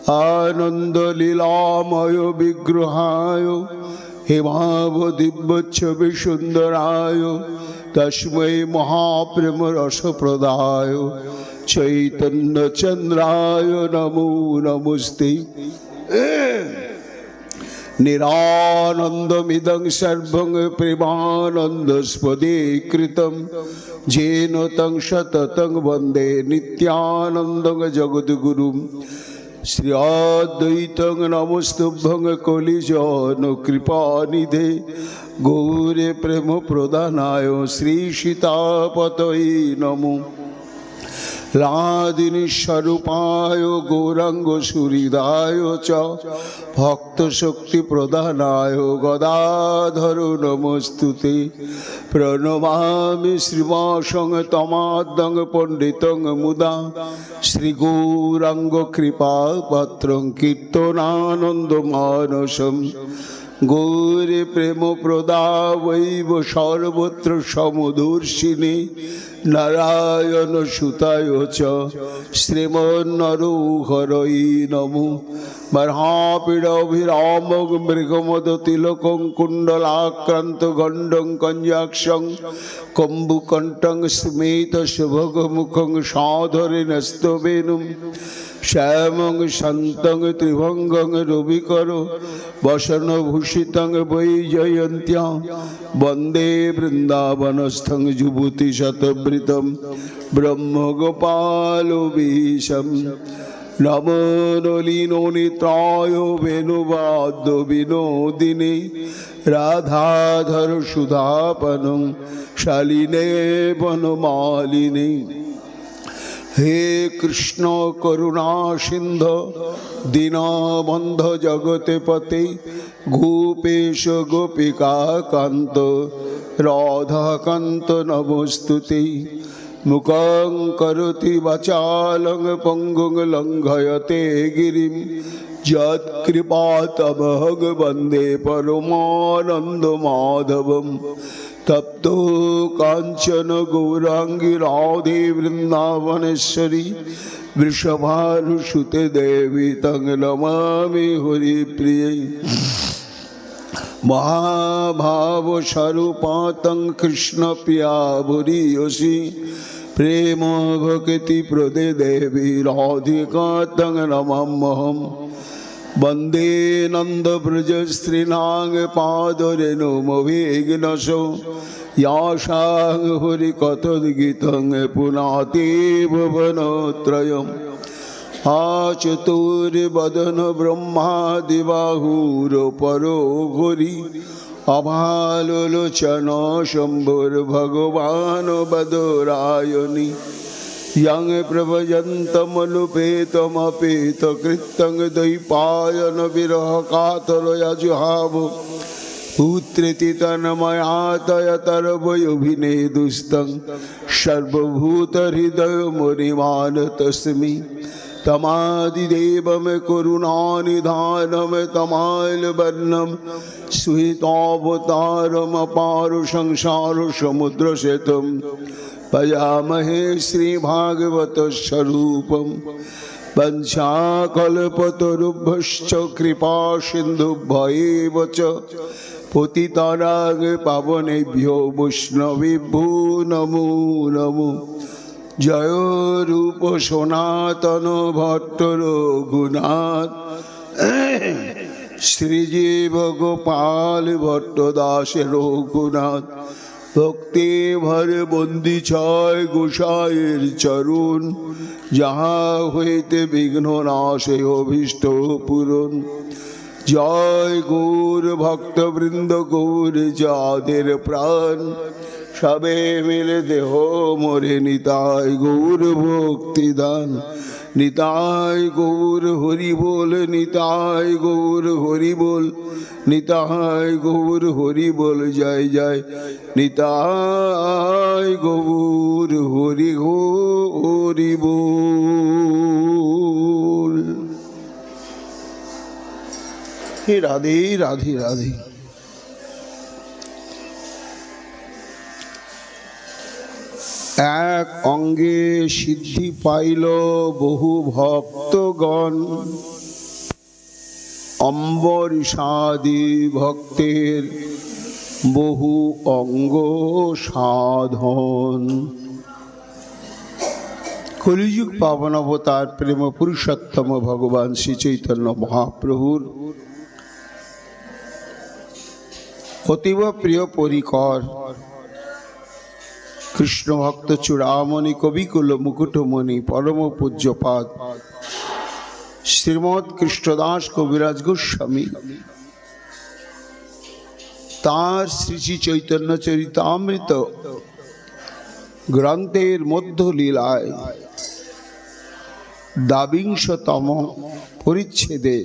आनंद लीलामय विग्रहाय हेमाव दिव्यच्छवि सुंदराय तस्मै महाप्रेम रस प्रदाय चैतन्य चंद्राय नमो नमस्ते। निरानंदमिदं सर्वं प्रेमानंदस्पदे कृतं येन तं सततं वन्दे नित्यानन्दं जगद्गुरुं। श्री अद्वैतं नमस्तुभ्यं कलिजन कृपानिधे गौरे प्रेम प्रदानाय श्री सीतापतये नमो। लादिनी स्वरूपाय गौरांग सुहृदाय च भक्त शक्ति प्रदानाय गदाधर नमस्तुते। प्रणमामि श्रीवासं तमाद्दं पंडितं मुदा श्री गौरांग कृपा पात्रं कीर्तनानंद मानसं। गौरे प्रेम प्रदावैव सर्वत्र समुदर्शिनी नारायण सुताय च श्रीमन्नरोहरये नमो। बर्हापीडभिरामं मृगमदतिलकं कुण्डलाक्रान्त गण्डं कञ्जाक्षं कम्बुकण्ठं स्मितसुभगमुखं साधरेणस्तवेनुं श्यामं शान्तं त्रिभंगं रविकरो वसनभूषितं वैजयन्त्या वन्दे वृन्दावनस्थं जुभूतिशतवृतं ब्रह्मगोपालवीशं। नमो नलिनोनित्राय वेणुवाद्य विनोदिने राधाधर सुधापनं शालिने वनमालिने। हे कृष्ण करुणा सिंधु दीनबंध जगते पते गोपेश गोपिका कांत राधाकांत नमस्तुते। मुखं करोति वाचालं पंगुं लंघयते गिरिं यत्कृपातमहं वन्दे परमानन्दमाधवम्। तप्तो कांचन गौरांगी राधे वृंदावनेश्वरी वृषभानुसुते देवी तं नमामि हरिप्रिये। महाभाव स्वरूपा तं कृष्ण प्रिया भूरियसी प्रेम भक्ति प्रदे देवी राधिका तं नमाम्यहम्। वंदे नंद ब्रज स्त्रीनांग पादरेणुमभिघ्नसो यासांग हरिकथोद्गीतं पुनाति भुवनत्रयम्। आचतुर्वदन ब्रह्मादिबाहुरपरो घोरी अभालोचन शंभुर्भगवान् बदरायणि। यं प्रभजन्तमनुपेतमपेतकृतं द्वैपायन विरह कातरयजुहाव पुत्रेति तन्मयातयतर्वयोभिनेदुस्तं सर्वभूतहृदयमुनिमानतस्मि। तमादिदेवं करुणानिधानं तमालवर्णं सुहितावतारमपार संसारसमुद्रसेतुं भजामहे श्रीभागवत स्वरूपं। वंशाकल्पतरुभ्यश्च कृपा सिन्धुभ्यैव च पतितानां पावनेभ्यो वैष्णवेभ्यो नमो नमो। जय रूप सनातन भट्ट रघुनाथ श्रीजीव गोपाल भट्टदास रघुनाथ। भक्ति भर बंदी छाय गोसाईर चरण जहाँ हईते विघ्न नाशे अभीष्ट पूरण। जय गौर भक्त वृंद गौर जादेर प्राण सबे मिले देह मोरे निताय गौर भक्ति दान। निताय गौर हरि बोल निताय गौर हरि बोल निताय गौर हरि बोल जय जय निताय गौर हरि हरि बोल। राधे राधे राधे। এক অঙ্গে সিদ্ধি পাইল বহু ভক্তগণ, অম্বরীষাদি ভক্তের বহু অঙ্গ সাধন। কলিযুগ পাবন অবতার প্রেম পুরুষোত্তম ভগবান শ্রী চৈতন্য মহাপ্রভুর অতীব প্রিয় পরিকর কৃষ্ণ ভক্ত চূড়ামণি কবিকুল মুকুটমণি পরম পূজ্যপাদ শ্রীমৎ কৃষ্ণদাস কবিরাজ গোস্বামী তাঁর শ্রী শ্রী চৈতন্য চরিতামৃত গ্রন্থের মধ্য লীলায় ২২তম পরিচ্ছেদে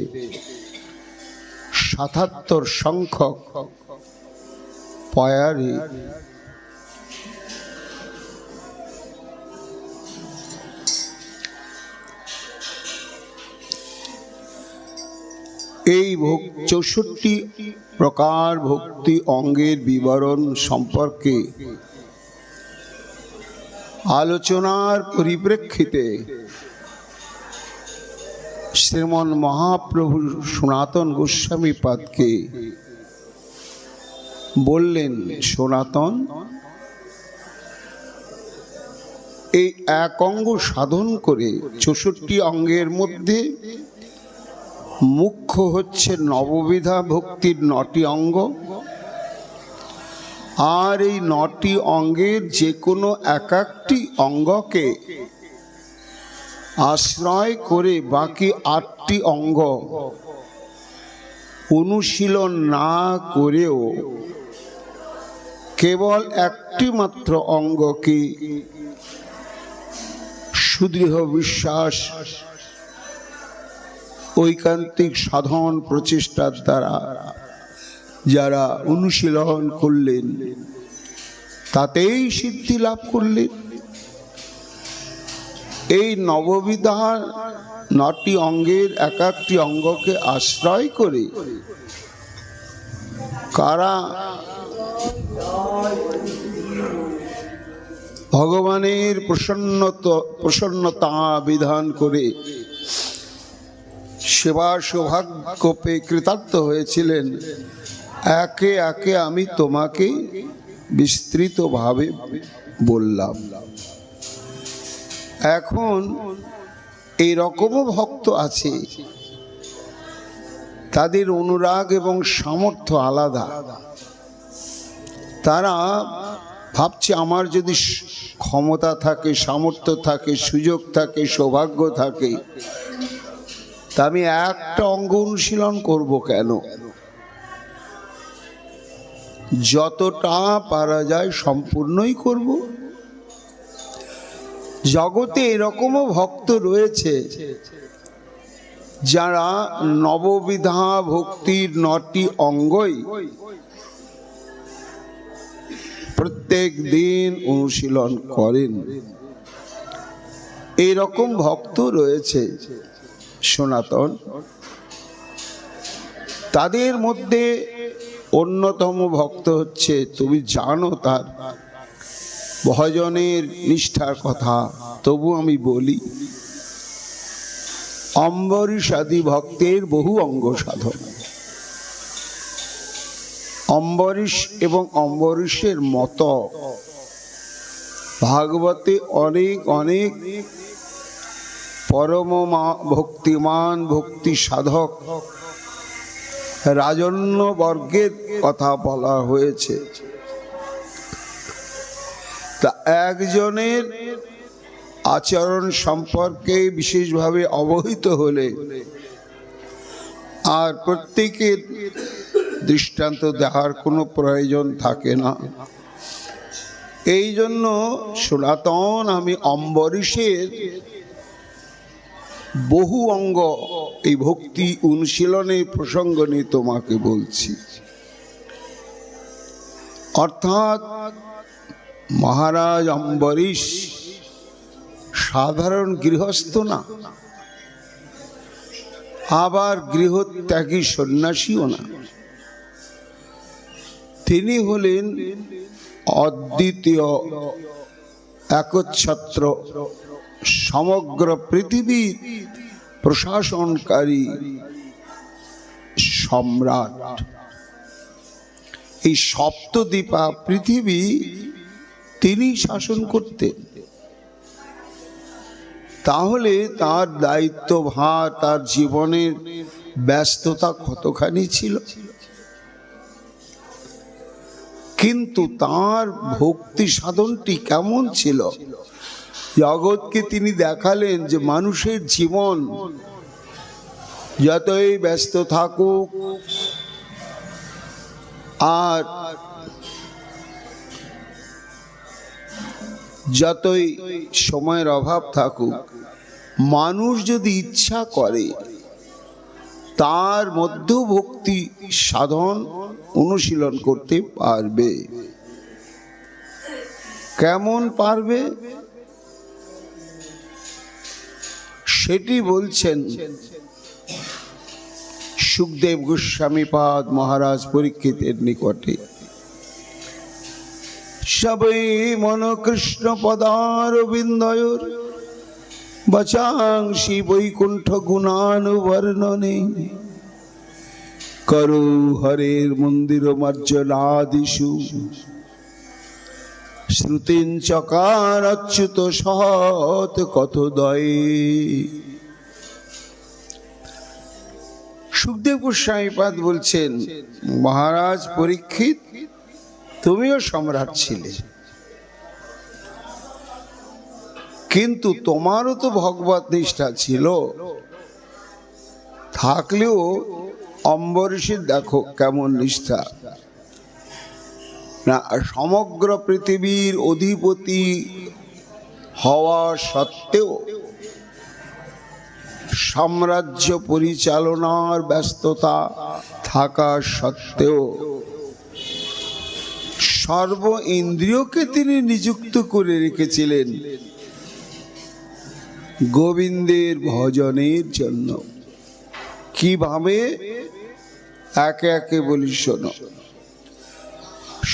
৭৭ সংখ্যক পয়ারে এই ৬৪ প্রকার ভক্তি অঙ্গের বিবরণ সম্পর্কে আলোচনার পরিপ্রেক্ষিতে শ্রীমন মহাপ্রভু সনাতন গোস্বামী পাদকে বললেন, সনাতন, এই এক অঙ্গ সাধন করে ৬৪ অঙ্গের মধ্যে মুখ্য হচ্ছে নববিধা ভক্তির ৯টি অঙ্গ, আর এই ৯টি অঙ্গের যে কোনো একটি অঙ্গকে আশ্রয় করে বাকি ৮টি অঙ্গ অনুশীলন না করেও কেবল একটি মাত্র অঙ্গকে সুদৃঢ় বিশ্বাস ঐকান্তিক সাধন প্রচেষ্টার দ্বারা যারা অনুশীলন করলেন তাতেই সিদ্ধি লাভ করলেন। এই নববিধা ৯টি অঙ্গের এক একটি অঙ্গকে আশ্রয় করে কারা ভগবানের প্রসন্নতা বিধান করে সেবা সৌভাগ্য পেয়ে কৃতার্থ হয়েছিলেন, একে একে আমি তোমাকে বিস্তৃতভাবে বললাম। এখন এই রকমও ভক্ত আছে, তাদের অনুরাগ এবং সামর্থ্য আলাদা। তারা ভাবছে আমার যদি ক্ষমতা থাকে, সামর্থ্য থাকে, সুযোগ থাকে, সৌভাগ্য থাকে, তা আমি একটা অঙ্গ অনুশীলন করব কেন? যতটা পারা যায় সম্পূর্ণই করব। জগতে এরকমও ভক্ত রয়েছে যারা নববিধা ভক্তির ৯টি অঙ্গই প্রত্যেক দিন অনুশীলন করেন। এইরকম ভক্ত রয়েছে সনাতন। তাদের মধ্যে অন্যতম ভক্ত হচ্ছে, তুমি জানো তার ভজনের নিষ্ঠার কথা, তবু আমি বলি, অম্বরীষাদি ভক্তের বহু অঙ্গ সাধন। অম্বরীশ এবং অম্বরীশের মত ভাগবতে অনেক অনেক পরম ভক্তিমান ভক্তি সাধক রাজন্য বর্গের কথা বলা হয়েছে। তা একজনের আচরণ সম্পর্কে বিশেষভাবে অবহিত হলে আর প্রত্যেকের দৃষ্টান্ত দেখার কোনো প্রয়োজন থাকে না। এই জন্য সনাতন আমি অম্বরীশের বহু অঙ্গ এই ভক্তি অনুশীলনের প্রসঙ্গ নিয়ে তোমাকে বলছি। অর্থাৎ মহারাজ অম্বরীশ সাধারণ গৃহস্থ না, আবার গৃহত্যাগী সন্ন্যাসীও না। তিনি হলেন অদ্বিতীয় একচ্ছত্র সমগ্র পৃথিবীর প্রশাসনকারী সম্রাট। এই সপ্তদ্বীপা পৃথিবী তিনি শাসন করতেন। তাহলে তার দায়িত্বভার, তার জীবনের ব্যস্ততা কতখানি ছিল, কিন্তু তার ভক্তি সাধনটি কেমন ছিল জগৎকে তিনি দেখালেন যে মানুষের জীবন যতই ব্যস্ত থাকুক আর যতই সময়ের অভাব থাকুক, মানুষ যদি ইচ্ছা করে তার মধ্যেও ভক্তি সাধন অনুশীলন করতে পারবে। কেমন পারবে সেটি বলছেন সুখদেব গোস্বামীপাদ মহারাজ পরীক্ষিতের নিকটে। সবে মন কৃষ্ণ পদারবিন্দয়োর বচাংসি বৈকুণ্ঠ গুণানুবর্ণনে করো হরের মন্দির মার্জনাদিষু শ্রুতিন চকার অচ্যুত সহত কথোদয়ে। সুখদেব গোস্বামীপাদ বলছেন, মহারাজ পরীক্ষিত, তুমিও সম্রাট ছিলে, কিন্তু তোমারও তো ভগবত নিষ্ঠা ছিল। থাকলেও অম্বরীশের দেখো কেমন নিষ্ঠা, না সমগ্র পৃথিবীর অধিপতি হওয়া সত্ত্বেও, সাম্রাজ্য পরিচালনার ব্যস্ততা থাকা সত্ত্বেও সর্ব ইন্দ্রিয়কে তিনি নিযুক্ত করে রেখেছিলেন গোবিন্দের ভজনের জন্য। কিভাবে? একে একে বলি শোনো।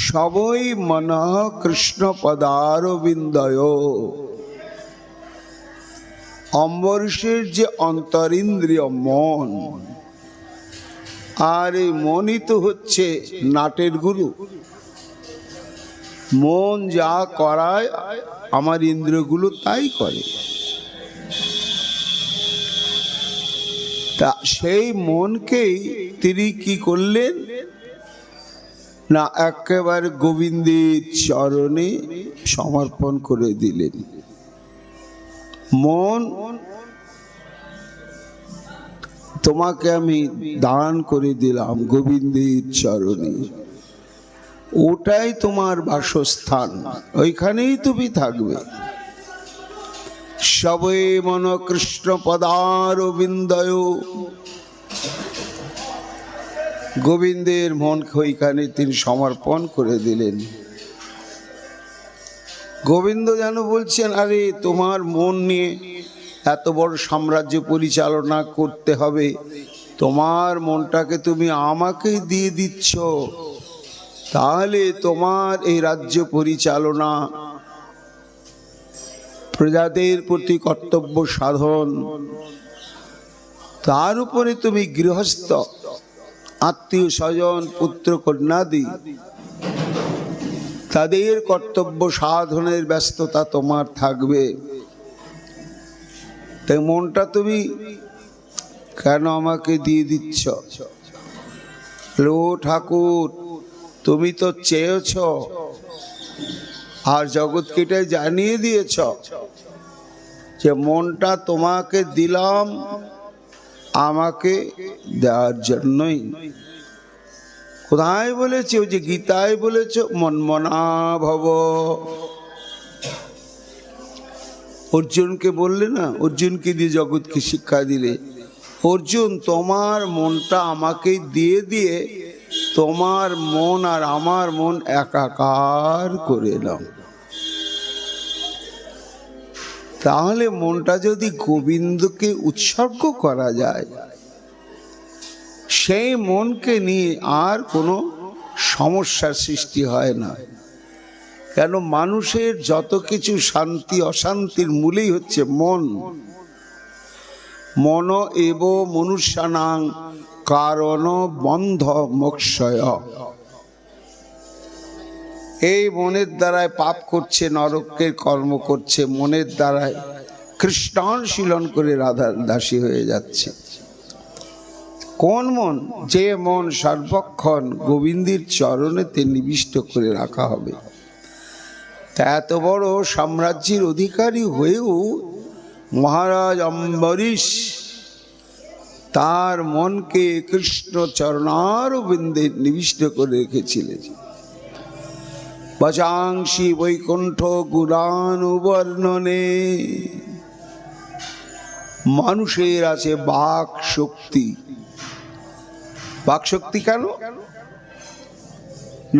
সবই মনঃ কৃষ্ণ পদারবিন্দয়। অম্বরীশের যে অন্তরিন্দ্রিয় মন, আর এই মনই তো হচ্ছে নাটের গুরু। মন যা করায় আমার ইন্দ্রিয়গুলো তাই করে। তা সেই মনকেই তিনি কি করলেন না একেবারে গোবিন্দের চরণে সমর্পণ করে দিলেন। মন, তোমাকে আমি দান করে দিলাম গোবিন্দের চরণে, ওটাই তোমার বাসস্থান, ওইখানেই তুমি থাকবে। সবে মন কৃষ্ণ পদারবিন্দয়। গোবিন্দের মনকে ওইখানে তিনি সমর্পণ করে দিলেন। গোবিন্দ যেন বলছেন, আরে তোমার মন নিয়ে এত বড় সাম্রাজ্য পরিচালনা করতে হবে, তোমার মনটাকে তুমি আমাকে দিয়ে দিচ্ছ, তাহলে তোমার এই রাজ্য পরিচালনা, প্রজাদের প্রতি কর্তব্য সাধন, তার উপরে তুমি গৃহস্থ আত্মীয় স্বজন পুত্র কন্যাদি তাদের কর্তব্য সাধনের ব্যস্ততা তোমার থাকবে। তাই মনটা তুমি কেন আমাকে দিয়ে দিচ্ছ? লো ঠাকুর, তুমি তো চেয়েছ আর জগৎকে এটাই জানিয়ে দিয়েছ যে মনটা তোমাকে দিলাম আমাকে দেওয়ার জন্যই। কোথায় বলেছে? ওই যে গীতায় বলেছ মনমনা ভব। অর্জুনকে বললে না, অর্জুনকে দিয়ে জগৎকে শিক্ষা দিলে, অর্জুন তোমার মনটা আমাকে দিয়ে দিয়ে তোমার মন আর আমার মন একাকার করে নাও। তাহলে মনটা যদি গোবিন্দকে উৎসর্গ করা যায়, সেই মনকে নিয়ে আর কোনো সমস্যার সৃষ্টি হয় না। কেন মানুষের যত কিছু শান্তি অশান্তির মূলেই হচ্ছে মন। মন এব মনুষ্যানাং কারণ বন্ধ মোক্ষয়। এই মনের দ্বারায় পাপ করছে, নরকের কর্ম করছে, মনের দ্বারায় কৃষ্ণানুশীলন করে রাধার দাসী হয়ে যাচ্ছে। কোন মন? যে মন সর্বক্ষণ গোবিন্দের চরণেতে নিবিষ্ট করে রাখা হবে। তা এত বড় সাম্রাজ্যের অধিকারী হয়েও মহারাজ অম্বরীশ তার মনকে কৃষ্ণ চরণারবিন্দে নিবিষ্ট করে রেখেছিলেন। বচাংসি বৈকুণ্ঠ গুণানুবর্ণনে। মানুষের আছে বাক শক্তি। বাক শক্তি কেন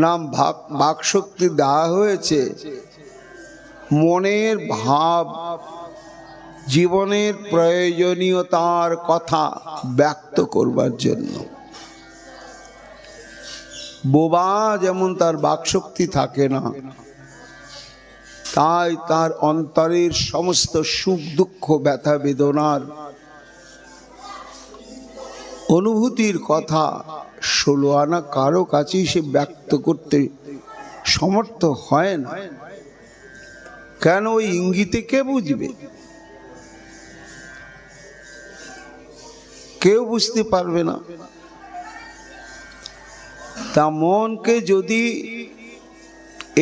নাম বাক শক্তি দেওয়া হয়েছে? মনের ভাব, জীবনের প্রয়োজনীয়তার কথা ব্যক্ত করবার জন্য। বোবা যেমন তার বাকশক্তি থাকে না, তাই তার অন্তরের সমস্ত সুখ দুঃখ ব্যথা বেদনার অনুভূতির কথা 16 আনা কারো কাছেই সে ব্যক্ত করতে সমর্থ হয় না। কেন? ওই ইঙ্গিতে কে বুঝবে? কেউ বুঝতে পারবে না। তা মনকে যদি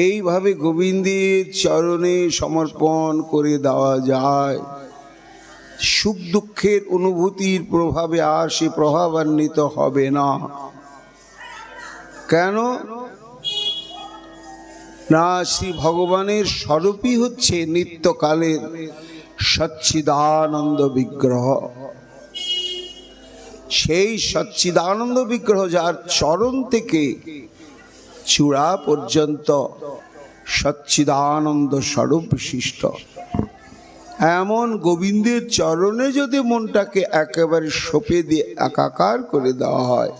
এইভাবে গোবিন্দের চরণে সমর্পণ করে দেওয়া যায়, সুখ দুঃখের অনুভূতির প্রভাবে আর সে প্রভাবান্বিত হবে না। কেন না? শ্রী ভগবানের স্বরূপই হচ্ছে নিত্যকালের সচ্চিদানন্দ বিগ্রহ। সেই সচ্চিদানন্দ বিগ্রহ যার চরণ থেকে চূড়া পর্যন্ত সচ্চিদানন্দ স্বরূপ বিশিষ্ট, এমন গোবিন্দের চরণে যদি মনটাকে একেবারে সঁপে দিয়ে একাকার করে দেওয়া হয়,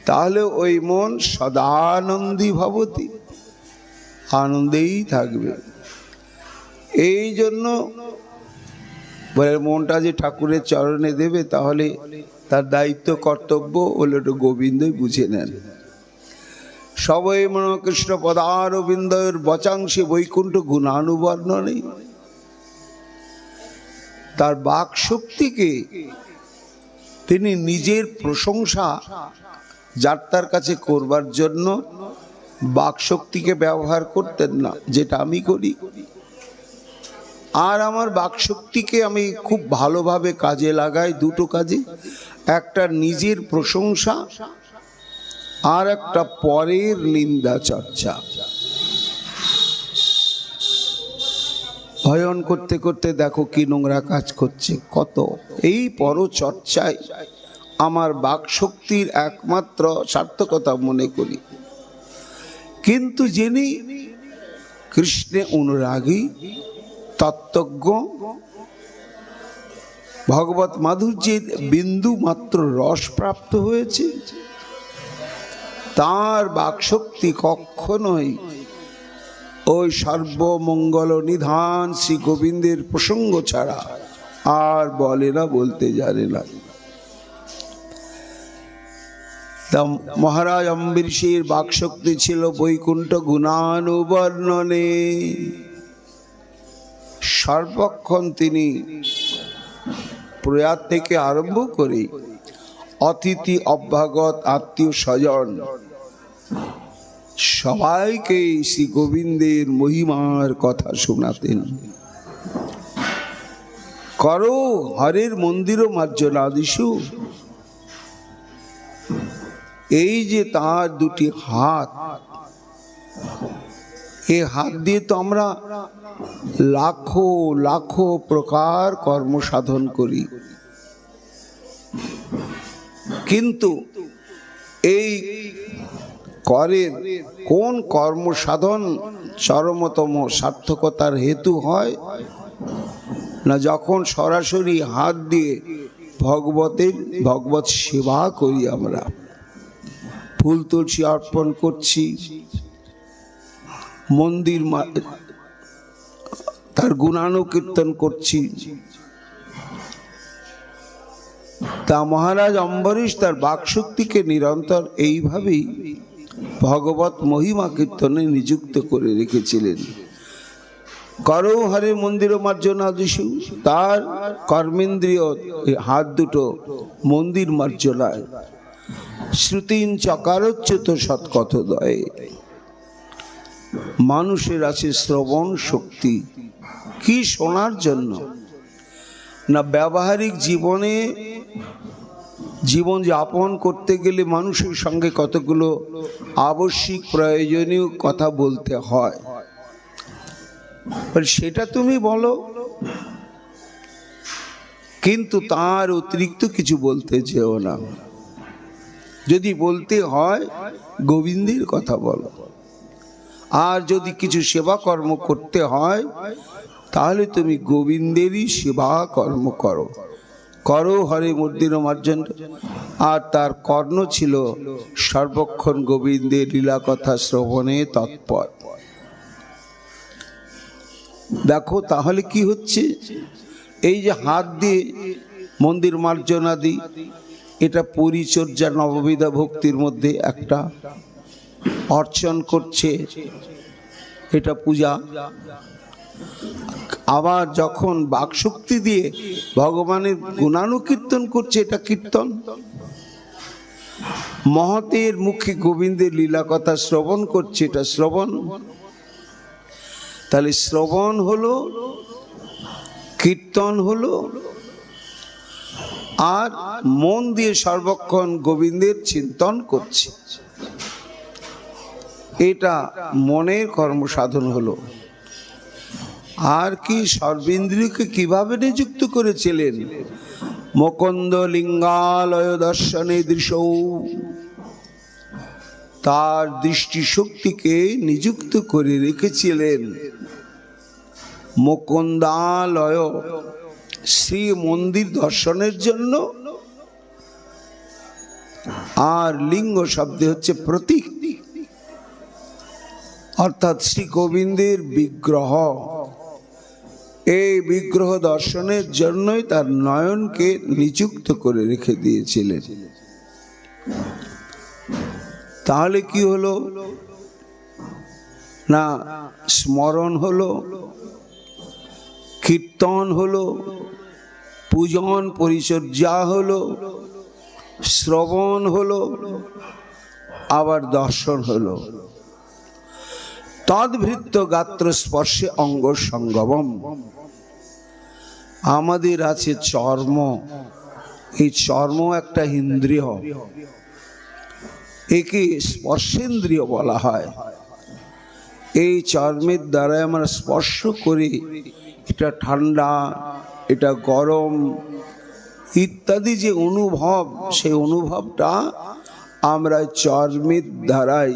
তাহলে ওই মন সদানন্দী ভবতি, আনন্দেই থাকবে। এই জন্য বলে মনটা যে ঠাকুরের চরণে দেবে, তাহলে তার দায়িত্ব কর্তব্য হলো একটু গোবিন্দই বুঝে নেন। সবই মন কৃষ্ণ পদারবিন্দের বচাংশে বৈকুণ্ঠ গুণানুবর্ণনে। তার বাক শক্তিকে তিনি নিজের প্রশংসা যার তার কাছে করবার জন্য বাক শক্তিকে ব্যবহার করতেন না, যেটা আমি করি। আর আমার বাক শক্তিকে আমি খুব ভালোভাবে কাজে লাগাই দুটো কাজে। একটা নিজের প্রশংসা, আর একটা পরের নিন্দা চর্চা। ভয়ন করতে করতে দেখো কি নোংরা কাজ করছে কত। এই পরচর্চায় আমার বাক শক্তির একমাত্র সার্থকতা মনে করি। কিন্তু যিনি কৃষ্ণে অনুরাগী, তত্ত্বজ্ঞ, ভগবত মাধুর্যের বিন্দু মাত্র রস প্রাপ্ত হয়েছে, তার বাকশক্তি কখনোই ওই সর্বমঙ্গল নিধান শ্রী গোবিন্দের প্রসঙ্গ ছাড়া আর বলে না, বলতে জানে না। তা মহারাজ অম্বরীশের বাকশক্তি ছিল বৈকুণ্ঠ গুণানুবর্ণনে। সর্বক্ষণ তিনি প্রয়াত থেকে আরম্ভ করে অতিথি অভ্যাগত আত্মীয় স্বজন সবাইকে শ্রী গোবিন্দের মহিমার কথা শোনাতেন। করো হরের মন্দির মার্জনাদিষু। এই যে তার দুটি হাত, এই হাত দিয়ে তো আমরা লাখো লাখো প্রকার কর্ম সাধন করি, কিন্তু এই করের কোন কর্ম সাধন চরমতম সার্থকতার হেতু হয় না? যখন সরাসরি হাত দিয়ে ভগবত সেবা করি, আমরা ফুল তুলসী অর্পণ করছি, মন্দির তার গুণানুকীর্তন করছি। তা মহারাজ অম্বরীশ তার বাকশক্তিকে নিরন্তর এইভাবেই ভগবত মহিমা কীর্তনে নিযুক্ত করে রেখেছিলেন। করৌ হরে মন্দির মার্জনাদিষু, তার কর্মেন্দ্রিয় হাত দুটো মন্দির মার্জনায়। শ্রুতিন চকারচ্যুত সৎকথোদয়ে, মানুষের আছে শ্রবণ শক্তি। কি শোনার জন্য? না ব্যবহারিক জীবনে জীবন যাপন করতে গেলে মানুষের সঙ্গে কতগুলো আবশ্যিক প্রয়োজনীয় কথা বলতে হয়, সেটা তুমি বলো, কিন্তু তার অতিরিক্ত কিছু বলতে যেও না। যদি বলতে হয় গোবিন্দের কথা বলো, আর যদি কিছু সেবা কর্ম করতে হয় তাহলে তুমি গোবিন্দেরই সেবা কর্ম করো। করৌ হরে মন্দির মার্জন। আর তার কর্ণ ছিল সর্বক্ষণ গোবিন্দের লীলা কথা শ্রবণে তৎপর। দেখো তাহলে কি হচ্ছে, এই যে হাত দিয়ে মন্দির মার্জনাদি, এটা পরিচর্যা নববিধা ভক্তির মধ্যে একটা অর্চন করছে, এটা পূজা। আবার যখন বাকশক্তি দিয়ে ভগবানের গুণানুকীর্তন করছে, এটা কীর্তন। মহতের মুখে গোবিন্দের লীলা কথা শ্রবণ করছে, এটা শ্রবণ। তাহলে শ্রবণ হলো, কীর্তন হলো, আর মন দিয়ে সর্বক্ষণ গোবিন্দের চিন্তন করছে, এটা মনের কর্মসাধন হলো। আর কি সর্বেন্দ্রিয়কে কিভাবে নিযুক্ত করেছিলেন? মুকুন্দ লিঙ্গালয় দর্শনে দৃশৌ, তার দৃষ্টিশক্তিকে নিযুক্ত করে রেখেছিলেন মুকুন্দালয়, শ্রী মন্দির দর্শনের জন্য। আর লিঙ্গ শব্দে হচ্ছে প্রতীক, অর্থাৎ শ্রী গোবিন্দের বিগ্রহ। এই বিগ্রহ দর্শনের জন্যই তার নয়নকে নিযুক্ত করে রেখে দিয়েছিলেন। তাহলে কি হলো না, স্মরণ হলো, কীর্তন হলো, পূজন পরিচর্যা হলো, শ্রবণ হলো, আবার দর্শন হলো। তদ্ভৃত্য গাত্র স্পর্শে অঙ্গ সঙ্গমম। আমাদের আছে চর্ম, এই চর্ম একটা ইন্দ্রিয়, একে স্পর্শেন্দ্রিয় বলা হয়। এই চর্মের দ্বারা আমরা স্পর্শ করি, এটা ঠান্ডা, এটা গরম ইত্যাদি যে অনুভব, সেই অনুভবটা আমরা চর্মের দ্বারাই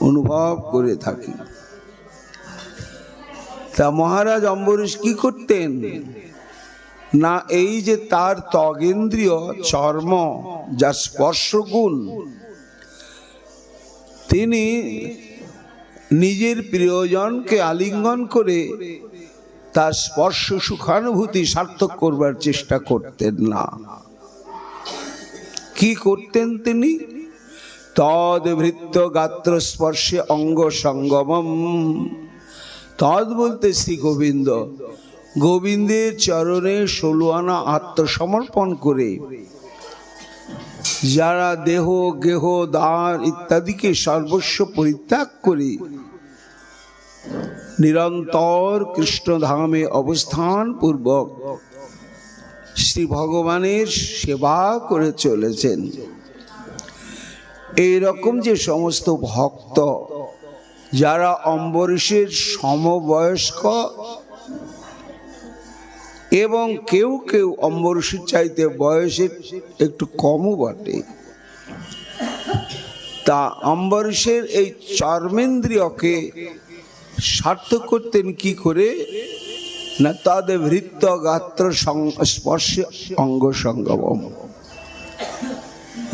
অনুভব করে থাকি। তা মহারাজ অম্বরীশ কি করতেন না, এই যে তার ত্বগেন্দ্রিয় চর্ম, যা স্পর্শ গুণ, তিনি নিজের প্রিয়জনকে আলিঙ্গন করে তার স্পর্শ সুখানুভূতি সার্থক করবার চেষ্টা করতেন না। কি করতেন তিনি? তদ্ভৃত্য গাত্র স্পর্শে অঙ্গ সঙ্গমম। তদ বলতে শ্রী গোবিন্দ, গোবিন্দের চরণে 16 আনা আত্মসমর্পণ করে যারা দেহ গেহ দ্বার ইত্যাদিকে সর্বস্ব পরিত্যাগ করে নিরন্তর কৃষ্ণ ধামে অবস্থান পূর্বক শ্রী ভগবানের সেবা করে চলেছেন, এইরকম যে সমস্ত ভক্ত যারা অম্বরীশের সমবয়স্ক এবং কেউ কেউ অম্বরীশের চাইতে বয়সে একটু কমও বটে, তা অম্বরীশের এই চর্মেন্দ্রিয়কে সার্থক করতেন কি করে না, তাদের ভৃত্য গাত্র স্পর্শে অঙ্গ সঙ্গমম।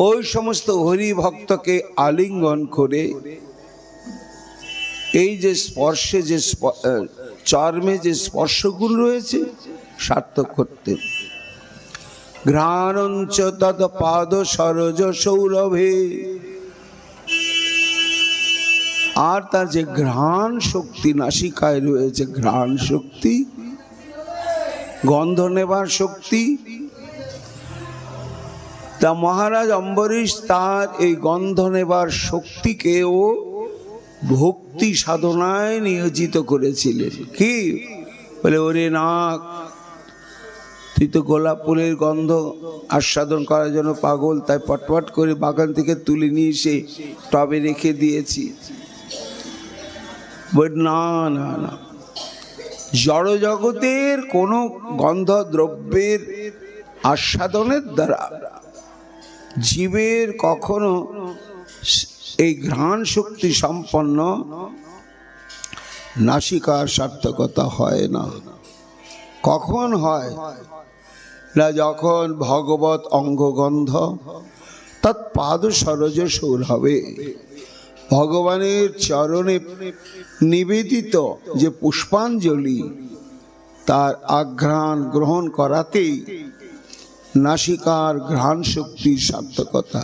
ওই সমস্ত হরি ভক্তকে আলিঙ্গন করে এই যে স্পর্শে যে চর্মে যে স্পর্শগুণ রয়েছে সার্থক করতেন। ঘ্রাণঞ্চ তৎ পাদ সরজ সৌরভে, আর তার যে ঘ্রাণ শক্তি নাসিকায় রয়েছে, ঘ্রাণ শক্তি, গন্ধ নেবার শক্তি, তা মহারাজ অম্বরীশ তার এই গন্ধ নেবার শক্তিকেও ভক্তি সাধনায় নিয়োজিত করেছিলেন। কি বলে, ওরে নাক, তুই তো গোলাপ ফুলের গন্ধ আস্বাদন করার জন্য পাগল, তাই পটপট করে বাগান থেকে তুলে নিয়ে এসে টবে রেখে দিয়েছি। না না না, জড় জগতের কোনো গন্ধ দ্রব্যের আস্বাদনের দ্বারা জীবের কখনো এই ঘ্রাণ শক্তি সম্পন্ন নাসিকার সার্থকতা হয় না। কখন হয় না, যখন ভগবত অঙ্গগন্ধ তৎপাদ সরজ সৌরভে, ভগবানের চরণে নিবেদিত যে পুষ্পাঞ্জলি তার আঘ্রাণ গ্রহণ করাতেই নাসিকার ঘ্রাণ শক্তির সার্থকতা।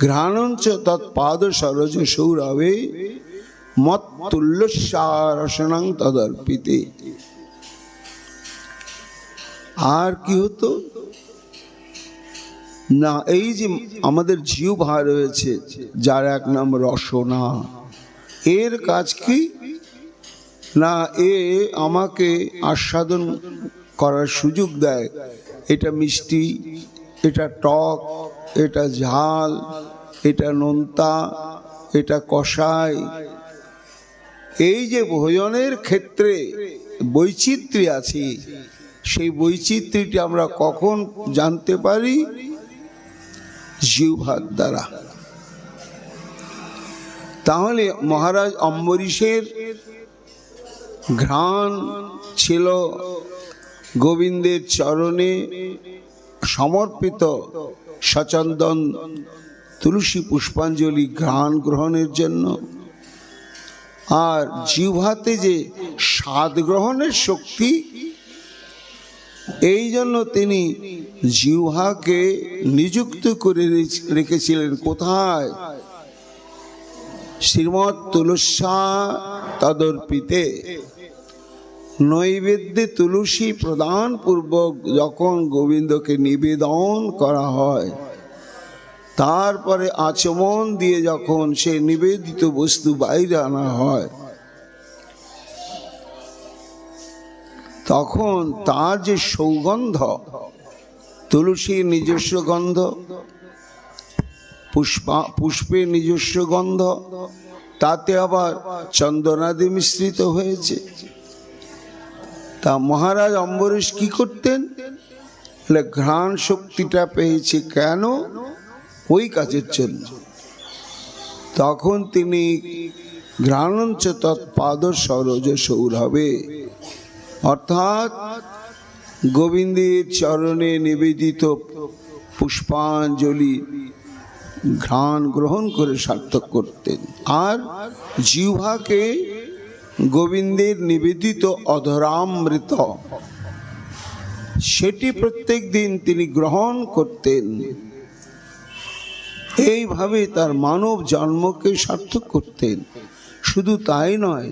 ঘ্রাণঞ্চ তৎপাদ সরজ সৌরভে মত্তুল্যসারসনং তদর্পিতে। আর কি হতো না, এই যে আমাদের জিহ্বা রয়েছে যার এক নাম রসনা, এর কাজ কি না, এ আমাকে আস্বাদন করার সুযোগ দেয়। এটা মিষ্টি, এটা টক, এটা ঝাল, এটা নোনতা, এটা কষাই। এই যে ভোজনের ক্ষেত্রে বৈচিত্র্য আছে, সেই বৈচিত্র্যটি আমরা কখন জানতে পারি? জিহ্বার দ্বারা। তাহলে মহারাজ অম্বরীশের ঘ্রাণ ছিল গোবিন্দের চরণে সমর্পিত সচন্দন তুলসী পুষ্পাঞ্জলি ঘ্রাণ গ্রহণের জন্য, আর জিহ্বাতে যে স্বাদ গ্রহণের শক্তি, এই জন্য তিনি জিহ্বাকে নিযুক্ত করে রেখেছিলেন কোথায়? শ্রীমৎ তুলসা তদর্পিতে। নৈবেদ্যে তুলসী প্রদান পূর্বক যখন গোবিন্দকে নিবেদন করা হয়, তারপরে আচমন দিয়ে যখন সে নিবেদিত বস্তু বাইরে আনা হয়, তখন তার যে সৌগন্ধ, তুলসীর নিজস্ব গন্ধ, পুষ্পের নিজস্ব গন্ধ, তাতে আবার চন্দনাদি মিশ্রিত হয়েছে। তা মহারাজ অম্বরীশ কি করতেন? ঘ্রাণ শক্তিটা পেয়েছে কেন? ওই কাজের জন্য। তখন তিনি ঘ্রাণঞ্চ তৎপাদ সরজ সৌরভে, অর্থাৎ গোবিন্দের চরণে নিবেদিত পুষ্পাঞ্জলি ঘ্রাণ গ্রহণ করে সার্থক করতেন। আর জিহ্বাকে গোবিন্দের নিবেদিত অধরামৃত, সেটি প্রত্যেক দিন তিনি গ্রহণ করতেন। এইভাবে তার মানব জন্মকে সার্থক করতেন। শুধু তাই নয়,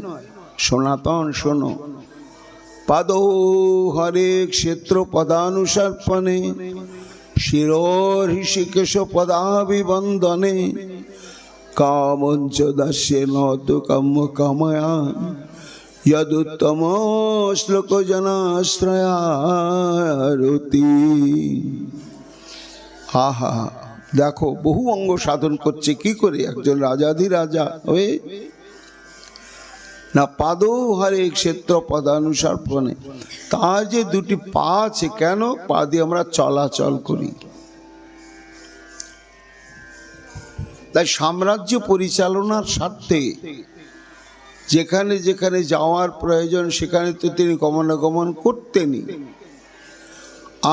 সনাতন শোনো, পাদ হরে ক্ষেত্র পদানুসর্পণে শিরোর ঋষিকেশ পদাভিবন্দনে কামঞ্চ দাস্যে নতু কাম্য কাময়া যদুত্তম শ্লোক জনাশ্রয়ারতি। আহা, দেখো বহু অঙ্গ সাধন করছে কি করে একজন রাজাধিরাজা হয়ে না। পাদ হরে ক্ষেত্র পদানুসর্পণে, তার যে দুটি পা আছে, কেন? পা দিয়ে আমরা চলাচল করি। তাই সাম্রাজ্য পরিচালনার স্বার্থে যেখানে যেখানে যাওয়ার প্রয়োজন সেখানে তো তিনি গমনাগমন করতেনই,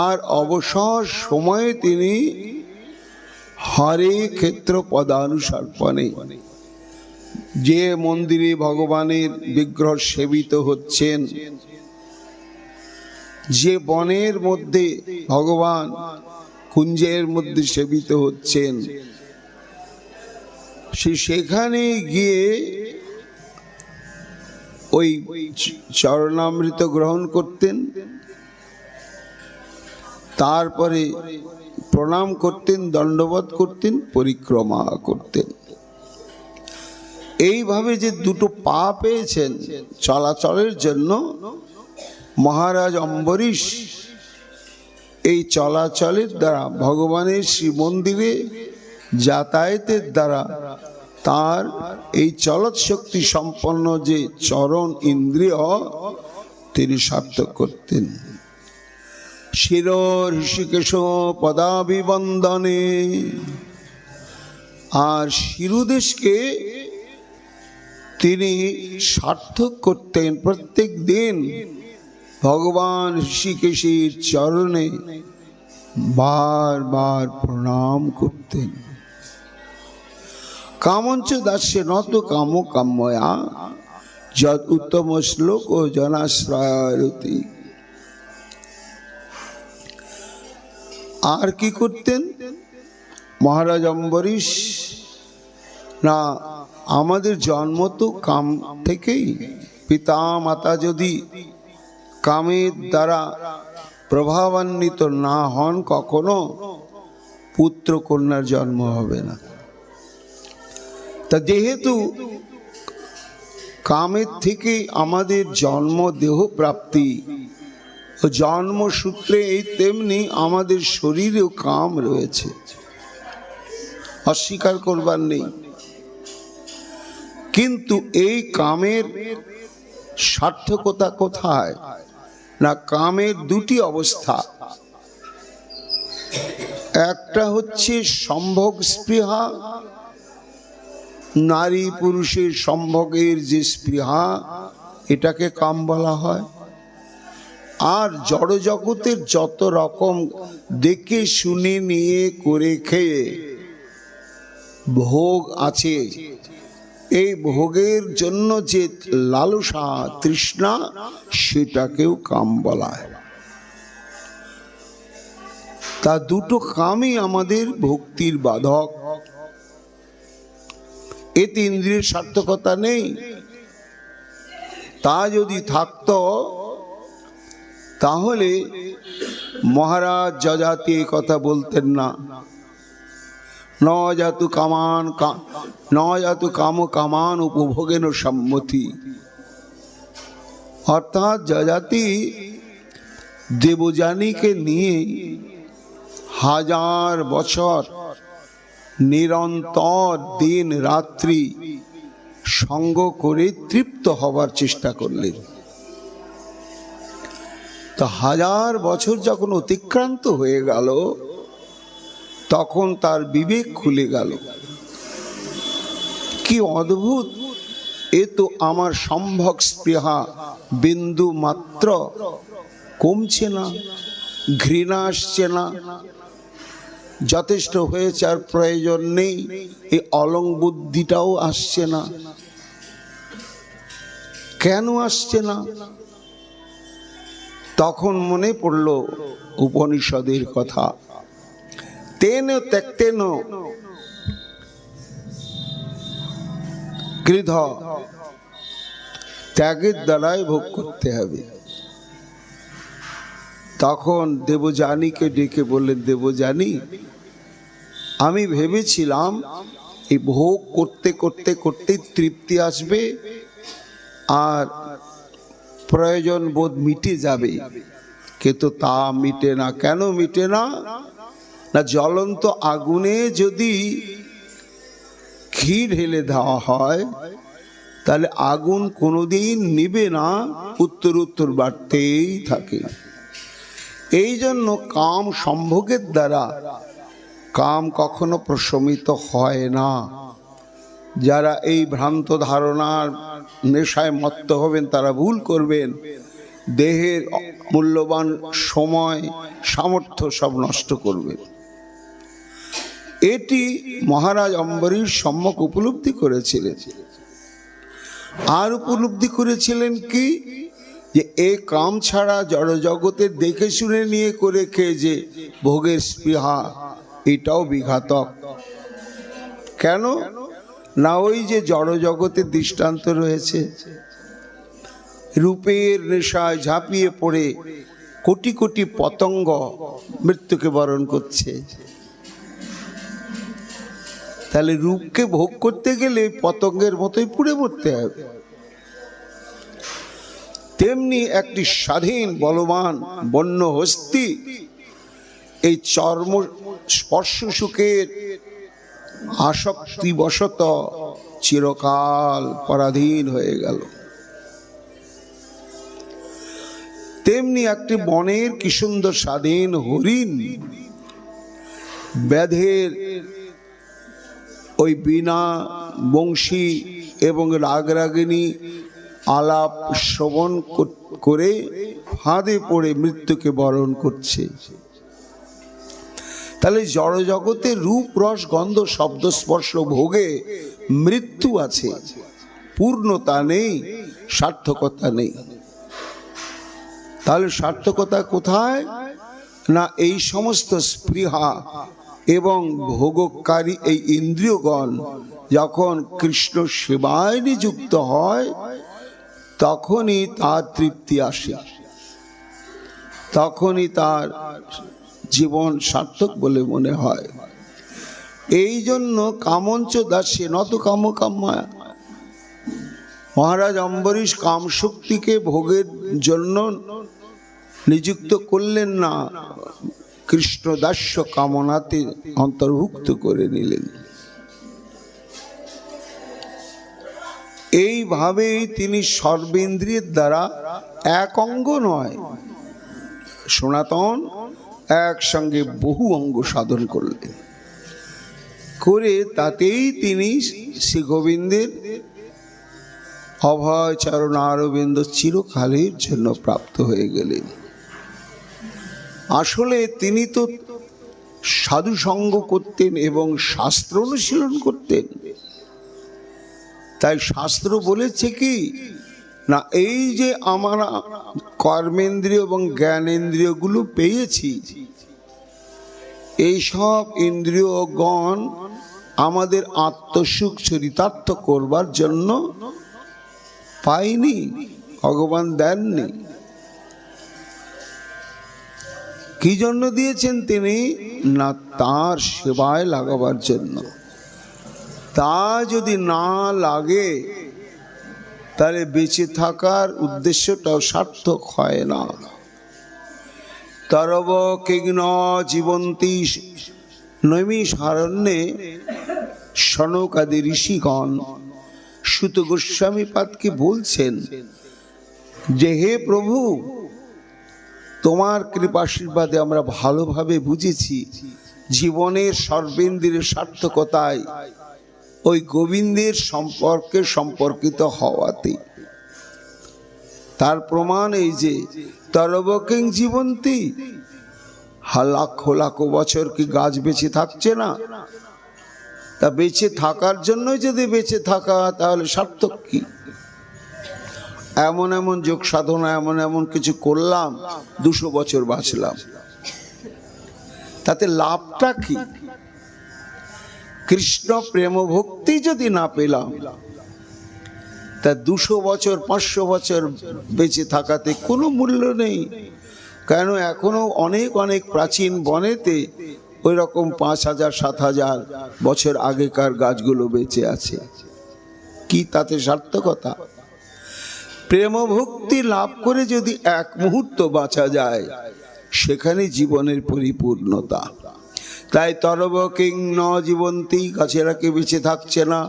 আর অবসর সময়ে তিনি হরে ক্ষেত্র পদানুসর্পণে যে মন্দিরে ভগবানের বিগ্রহ সেবিত হচ্ছেন, যে বনের মধ্যে ভগবান কুঞ্জের মধ্যে সেবিত হচ্ছেন, সেখানে গিয়ে ওই চরণামৃত গ্রহণ করতেন, তারপরে প্রণাম করতেন, দণ্ডবোধ করতেন, পরিক্রমা করতেন। এইভাবে যে দুটো পা পেয়েছেন চলাচলের জন্য, মহারাজ অম্বরীশ এই চলাচলের দ্বারা, ভগবানের শ্রী মন্দিরে যাতায়াতের দ্বারা তার এই চলৎ শক্তি সম্পন্ন যে চরণ ইন্দ্রিয় তিনি সার্থক করতেন। শির ঋষিকেশ পদাভিবন্দনে, আর শিরুদেশকে তিনি সার্থক করতেন। প্রত্যেক দিন ভগবান ঋষিকেশের চরণে বারবার প্রণাম করতেন। কামঞ্চ দাস্যে নত কাম কাম্যয়া যদ উত্তম শ্লোক ও জনাশ্রয়রতি। আর কি করতেন মহারাজ অম্বরীশ? না, আমাদের জন্ম তো কাম থেকেই। পিতা মাতা যদি কামের দ্বারা প্রভাবান্বিত না হন, কখনো পুত্র কন্যার জন্ম হবে না। তা যেহেতু কামের থেকে আমাদের জন্ম, দেহ প্রাপ্তি, জন্মসূত্রে এই তেমনি আমাদের শরীরেও কাম রয়েছে, অস্বীকার করবার নেই। কিন্তু এই কামের সার্থকতা কোথায়? না, কামের দুটি অবস্থা। একটা হচ্ছে সম্ভোগ স্পৃহা, নারী পুরুষের সম্ভোগের যে স্পৃহা, এটাকে কাম বলা হয়। আর জড় জগতের যত রকম দেখে শুনে নিয়ে করে খেয়ে ভোগ আছে, এই ভোগের জন্য যে লালসা তৃষ্ণা, সেটাকেও কাম বলা হয়। তা দুটো কামই আমাদের ভক্তির বাধক। এতে ইন্দ্রিয়ের সার্থকতা নেই। তা যদি থাকত, তাহলে মহারাজ যজাতি এই কথা বলতেন না। ন জাতু কাম কামান উপভোগেন সম্মতি। অর্থাৎ যজাতি দেবযানীকে নিয়ে 1000 বছর নিরন্তর দিন রাত্রি সঙ্গ করে তৃপ্ত হবার চেষ্টা করলেন। তো 1000 বছর যখন অতিক্রান্ত হয়ে গেল, তখন তার বিবেক খুলে গেল। কি অদ্ভুত! এ তো আমার সম্ভোগ স্পৃহা বিন্দু মাত্র কমছে না, ঘৃণা আসছে না, যথেষ্ট হয়েছে, আর প্রয়োজন নেই, এই অলং বুদ্ধিটাও আসছে না। কেন আসছে না? তখন মনে পড়ল উপনিষদের কথা। তেন ত্যক্তেন গৃধ, ত্যাগের দ্বারাই ভোগ করতে হবে। তখন দেবযানীকে ডেকে বললেন, দেবযানী, আমি ভেবেছিলাম এই ভোগ করতে করতে করতে তৃপ্তি আসবে আর প্রয়োজন বোধ মিটে যাবে, কিন্তু তা মিটে না। কেন মিটে না? না, জ্বলন্ত আগুনে যদি ঘি ঢেলে দেওয়া হয়, তাহলে আগুন কোনোদিন নিবে না, উত্তর উত্তর বাড়তেই থাকে। এই জন্য কাম সম্ভোগের দ্বারা কাম কখনো প্রশমিত হয় না। যারা এই ভ্রান্ত ধারণার নেশায় মত্ত হবেন, তারা ভুল করবেন, দেহের মূল্যবান সময় সামর্থ্য সব নষ্ট করবেন। এটি মহারাজ অম্বরীশ সম্যক উপলব্ধি করেছিলেন। আর উপলব্ধি করেছিলেন কি, যে এই কাম ছাড়া জড়জগতের দেখে শুনে নিয়ে করে খেয়ে যে ভোগের স্পৃহা, এটাও বিঘাতক। কেন না, ওই যে জড়জগতের দৃষ্টান্ত রয়েছে, রূপের নেশায় ঝাঁপিয়ে পড়ে কোটি কোটি পতঙ্গ মৃত্যুকে বরণ করছে। তাহলে রূপকে ভোগ করতে গেলে পতঙ্গের মতোই পুড়ে মরতে হবে। তেমনি একটি স্বাধীন বলবান বন্য হস্তি এই চর্ম স্পর্শ সুখের আসক্তিবশত চিরকাল পরাধীন হয়ে গেল। তেমনি একটি বনের কি সুন্দর স্বাধীন হরিণ ব্যাধের ওই বীণা, বংশী এবং রাগরাগিনী আলাপ শ্রবণ করে ফাঁদে পড়ে মৃত্যুকে বরণ করছে। তাহলে জড়জগতে রূপ রস গন্ধ শব্দ স্পর্শ ভোগে মৃত্যু আছে, পূর্ণতা নেই, সার্থকতা নেই। তাহলে সার্থকতা কোথায় না, এই সমস্ত স্পৃহা এবং ভোগকারী এই ইন্দ্রিয়গণ যখন কৃষ্ণ সেবায় নিযুক্ত হয়, তখনই তার তৃপ্তি আসে, তখনই তার জীবন সার্থক বলে মনে হয়। এই জন্য কামঞ্চ দাসে নত কাম কাম্যা, মহারাজ অম্বরীশ কাম শক্তিকে ভোগের জন্য নিযুক্ত করলেন না, কৃষ্ণ দাস্য কামনাতে অন্তর্ভুক্ত করে নিলেন। এইভাবেই তিনি সর্বেন্দ্রিয়ের দ্বারা এক অঙ্গ নয়, সনাতন একসঙ্গে বহু অঙ্গ সাধন করলেন, করে তাতেই তিনি শ্রী গোবিন্দের অভয় চরণ অরবিন্দ চিরকালের জন্য প্রাপ্ত হয়ে গেলেন। আসলে তিনি তো সাধু সঙ্গ করতেন এবং শাস্ত্র অনুশীলন করতেন। তাই শাস্ত্র বলেছে কি না, এই যে আমরা কর্মেন্দ্রিয় এবং জ্ঞানেন্দ্রিয়গুলো পেয়েছি, এই সব ইন্দ্রিয়গণ আমাদের আত্মসুখ চরিতার্থ করবার জন্য পাইনি, ভগবান দেননি। কি জন্য দিয়েছেন তিনি না, তার সেবায় লাগাবার জন্য। তা যদি না লাগে তাহলে বেঁচে থাকার উদ্দেশ্যটাও সার্থক হয় না। তরব কিগ্ন জীবন্তী নৈমিষারণ্যে সনকাদি ঋষিগণ সুত গোস্বামী পাদকে বলছেন যে, হে প্রভু, তোমার কৃপাশীর্বাদে আমরা ভালোভাবে বুঝেছি জীবনের সর্বেন্দ্রিয়ের সার্থকতায় ওই গোবিন্দের সম্পর্কে সম্পর্কিত হওয়াতে। তার প্রমাণ এই যে তরবকিং জীবন্তী, লাখ লাখ বছর কি গাছ বেঁচে থাকছে না? তা বেঁচে থাকার জন্য যদি বেঁচে থাকা, তাহলে সার্থক কি? এমন এমন যোগ সাধনা, এমন এমন কিছু করলাম, 200 বছর বাঁচলাম, তাতে লাভটা কি? কৃষ্ণ প্রেম ভক্তি যদি না পেলাম, তা 200 বছর 500 বছর বেঁচে থাকাতে কোনো মূল্য নেই। কেন, এখনো অনেক অনেক প্রাচীন বনেতে ওই রকম 5000 7000 বছর আগেকার গাছগুলো বেঁচে আছে। কি তাতে সার্থকতা? প্রেম ভক্তি লাভ করে যদি এক মুহূর্ত বাঁচা যায়, সেখানে জীবনের পরিপূর্ণতা। তাই তরব কিং ন জীবন্তী, গাছেরা কি বেঁচে থাকছে না?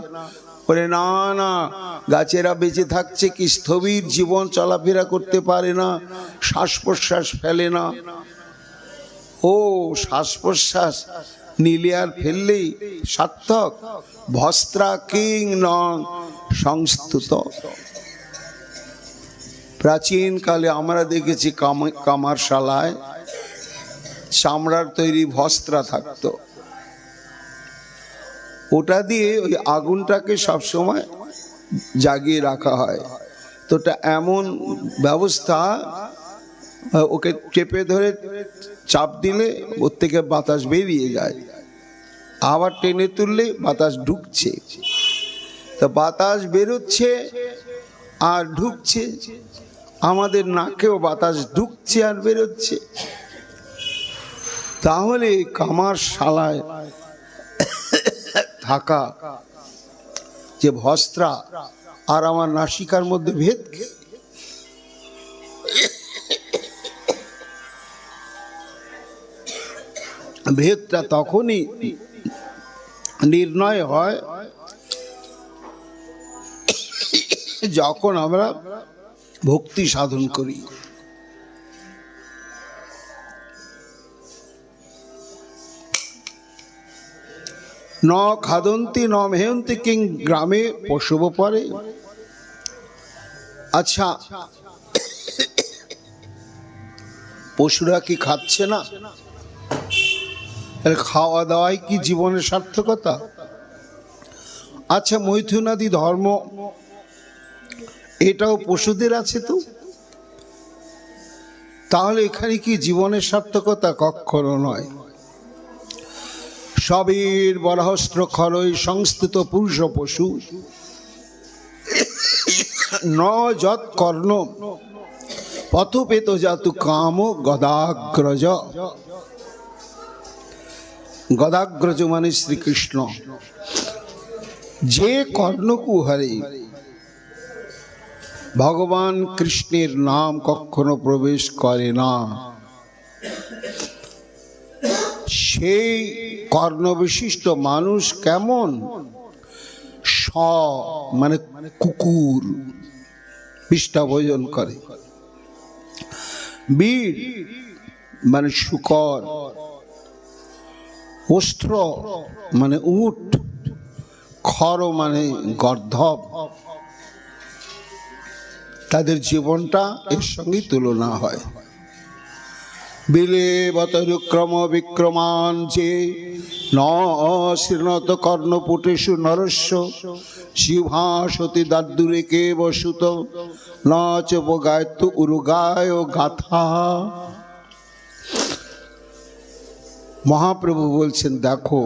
বলে না না, গাছেরা বেঁচে থাকছে কি, স্থবির জীবন, চলাফেরা করতে পারে না, শ্বাস প্রশ্বাস ফেলে না। ও শ্বাস প্রশ্বাস নিলে আর ফেললেই সার্থক। ভস্ত্রা কিং ন সংস্তুত। প্রাচীন কালে আমরা দেখেছি কামারশালায় চামড়ার তৈরি ভস্ত্রা থাকতো, ওটা দিয়ে ওই আগুনটাকে সবসময় জাগিয়ে রাখা হয়। তো ওটা এমন ব্যবস্থা, ওকে চেপে ধরে চাপ দিলে ওর থেকে বাতাস বেরিয়ে যায়, আবার টেনে তুললে বাতাস ঢুকছে। তো বাতাস বেরোচ্ছে আর ঢুকছে, আমাদের নাকেও বাতাস ঢুকছে আর বেরোচ্ছে। তাহলে কামার শালায় থাকা যে ভস্ত্রা আর আমার নাসিকার মধ্যে ভেদ, ভেদটা তখনই নির্ণয় হয় যখন আমরা ভক্তি সাধন করি। ন খাদন্তি ন মেহন্তি কিং গ্রামে পশুব পরে। আচ্ছা, পশুরা কি খাচ্ছে না? খাওয়া দাওয়াই কি জীবনের সার্থকতা? আচ্ছা, মৈথুনাদি ধর্ম এটাও পশুদের আছে তো, তাহলে এখানে কি জীবনের সার্থকতা? কখনো নয়। সবীর বরাহস্ত্র খরৈ সংস্থিত পুরুষ পশু ন যৎ কর্ণ পথপেত জাতু কাম গদাগ্রজ। গদাগ্রজ মানে শ্রীকৃষ্ণ। যে কর্ণকুহরে ভগবান কৃষ্ণের নাম কখনো প্রবেশ করে না, সেই কর্ণবিশিষ্ট মানুষ কেমন? স মানে কুকুর, বিষ্ঠা ভোজন করে। বীর মানে শূকর। অস্ত্র মানে উট। খর মানে গর্ধব। তাদের জীবনটা এর সঙ্গে তুলনা হয়। বিলে বতরুক্রম বিক্রমান যে ন শীর্ণত কর্ণপুটেষু নরস্য শিভাসতি দাদ্দুরে কে বসুত ন চোপগায়ত উরুগায় গাথা। মহাপ্রভু বলছেন, দেখো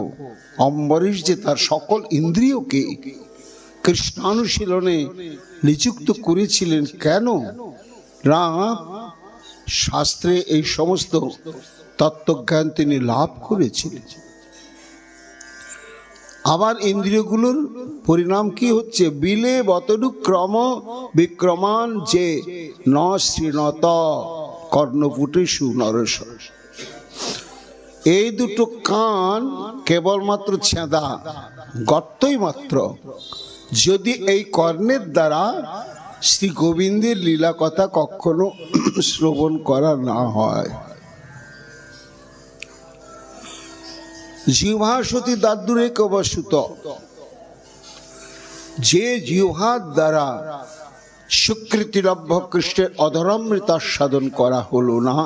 অম্বরীশ যে তার সকল ইন্দ্রিয়কে কৃষ্ণানুশীলনে নিযুক্ত করেছিলেন। কেন? রাম শাস্ত্রে এই সমস্ত তত্ত্বজ্ঞান তিনি লাভ করেছিলেন। আবার ইন্দ্রিয়গুলোর পরিণাম কি হচ্ছে? বিলে বতনুক্রম বিক্রমান যে ন শ্রীণত কর্ণপুটেষু নরস। এই দুটো কান কেবলমাত্র ছেঁদা, গর্তই মাত্র। যদি এই কর্ণের দ্বারা শ্রী গোবিন্দের লীলা কথা কখনো শ্রবণ করা না হয়। জিহ্বাসতি দাদ্দুরে কবসুত। যে জিহ্বার দ্বারা সুকৃতিলভ্য কৃষ্ণের অধরামৃত সাধন করা হলো না,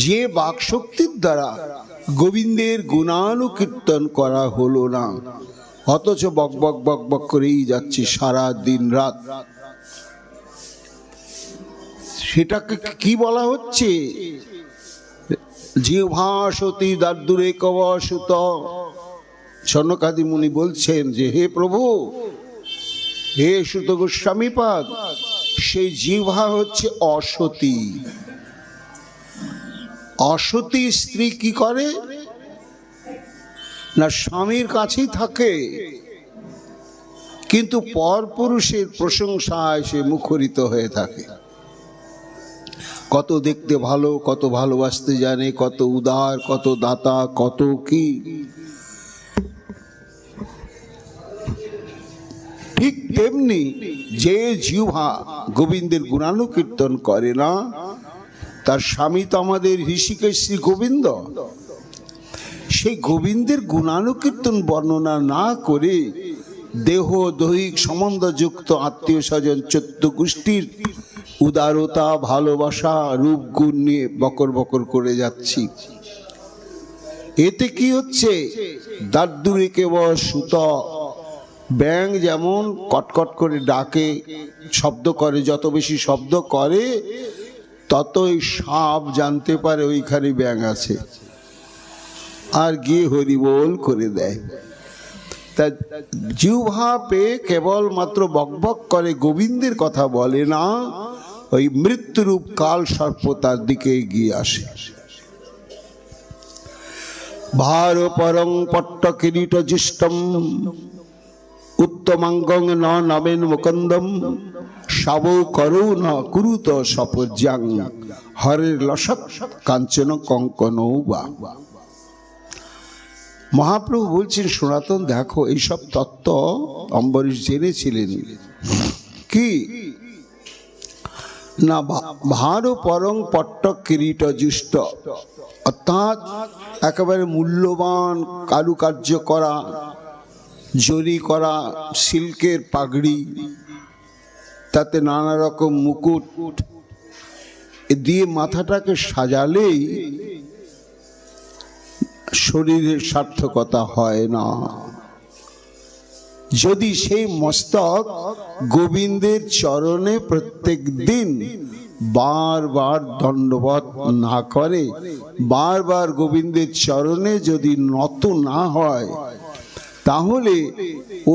যে বাকশক্তির দ্বারা গোবিন্দের গুণানুকীর্তন করা হলো না, অথচ বক বক বক বক করেই যাচ্ছে সারা দিন রাত, সেটাকে কি বলা হচ্ছে? জিহ্বাসতি দাদ্দুরে কবসুত। সনকাদি মুনি বলছেন যে হে প্রভু, হে সুত গোস্বামীপাদ, সেই জিহ্বা হচ্ছে অসতী। অসতী স্ত্রী কি করে না, স্বামীর কাছেই থাকে, কিন্তু পরপুরুষের প্রশংসায় সে মুখরিত হয়ে থাকে। কত দেখতে ভালো, কত ভালোবাসতে জানে, কত উদার, কত দাতা, কত কি। ঠিক তেমনি যে জিহ্বা গোবিন্দের গুণানুকীর্তন করে না, তার স্বামী তো আমাদের ঋষিকেশ শ্রী গোবিন্দ। সেই গোবিন্দের গুণানুকীর্তন বর্ণনা না করে দেহ দৈহিক সম্বন্ধযুক্ত আত্মীয় স্বজন 14 গোষ্ঠীর উদারতা, ভালোবাসা, রূপ গুণ নিয়ে বকর বকর করে যাচ্ছি। এতে কি হচ্ছে? দাদ্দুরে কেবল সুত, ব্যাঙ যেমন কটকট করে ডাকে, শব্দ করে, যত বেশি শব্দ করে ততই সাপ জানতে পারে ওইখানে ব্যাঙ আছে, আর গিয়ে হরিবোল করে দেয়। তা জিহ্বা পেয়ে কেবলমাত্র বকবক করে, গোবিন্দের কথা বলে না, ওই মৃত্যুরূপ কাল সর্প তার দিকে এগিয়ে আসে। ভার পরং পট্ট কিরীট জিষ্টম উত্তমাঙ্গং ন নবেন মুকন্দম শাব করৌ ন কুরুত সপর্যাং হরের লসৎ কাঞ্চন কঙ্কনৌ বা। মহাপ্রভু বলছেন, সনাতন দেখো, এইসব তত্ত্ব অম্বরীশ জেনেছিলেন কি না? ভার পরং পট্ট কিরীট জুষ্ট, অর্থাৎ একেবারে মূল্যবান কারুকার্য করা, জরি করা সিল্কের পাগড়ি, তাতে নানা রকম মুকুট দিয়ে মাথাটাকে সাজালেই শরীরের সার্থকতা হয় না। যদি সেই মস্তক গোবিন্দের চরণে প্রত্যেক দিন বারবার দণ্ডবত না করে, বারবার গোবিন্দের চরণে যদি নত না হয়, তাহলে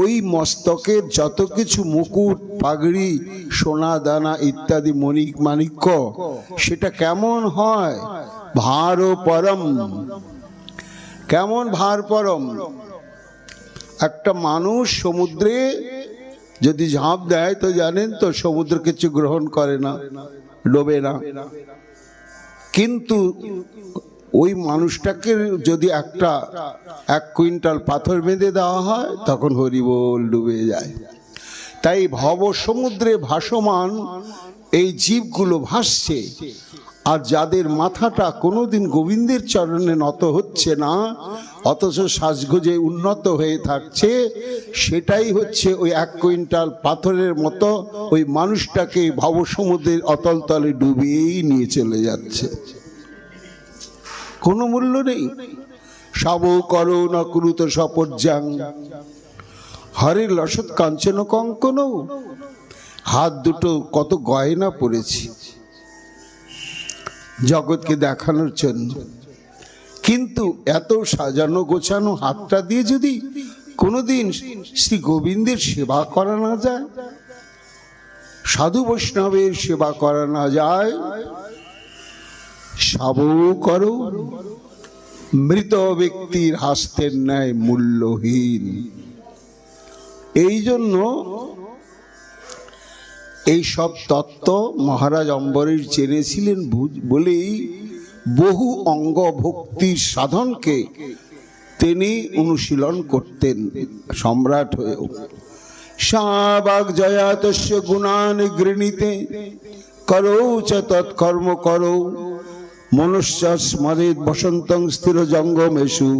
ওই মস্তকের যত কিছু মুকুট, পাগড়ি, সোনা দানা ইত্যাদি মণিক মাণিক্য, সেটা কেমন হয়? ভার পরম। কেমন ভার পরম? একটা মানুষ সমুদ্রে যদি ঝাঁপ দেয় তো জানেন তো, সমুদ্র কিছু গ্রহণ করে না, ডোবে না। কিন্তু ওই মানুষটাকে যদি এক কুইন্টাল পাথর বেঁধে দেওয়া হয়, তখন হরিবোল ডুবে যায়। তাই ভব সমুদ্রে ভাসমান এই জীবগুলো ভাসছে, আর যাদের মাথাটা কোনোদিন গোবিন্দের চরণে নত হচ্ছে না, অথচ সাজগোজে উন্নত হয়ে থাকছে, সেটাই হচ্ছে ওই 1 কুইন্টাল পাথরের মতো ওই মানুষটাকে ভবসমুদ্রের অতল তলে ডুবিয়েই নিয়ে চলে যাচ্ছে। কোনো মূল্য নেই। শাব করৌ ন কুরুত সপর্যাং হরের লসৎ কাঞ্চন কঙ্কন। হাত দুটো কত গয়না পড়েছি জগৎকে দেখানোর জন্য, কিন্তু এত সাজানো গোছানো হাতটা দিয়ে যদি কোনোদিন শ্রী গোবিন্দের সেবা করা না যায়, সাধু বৈষ্ণবের সেবা করা না যায়, শাব করৌ মৃত ব্যক্তির হাস্তের ন্যায় মূল্যহীন। এই জন্য এই সব তত্ত্ব মহারাজ অম্বরীশ জেনেছিলেন বলেই বহু অঙ্গ ভক্তির সাধনকে তিনি অনুশীলন করতেন সম্রাট হয়েও। শাবাগ জয়াতস্য গুণান গৃণীতে করৌ চ তৎকর্ম করৌ মনুষ্য স্মরেত বসন্তং স্থির জঙ্গমেষু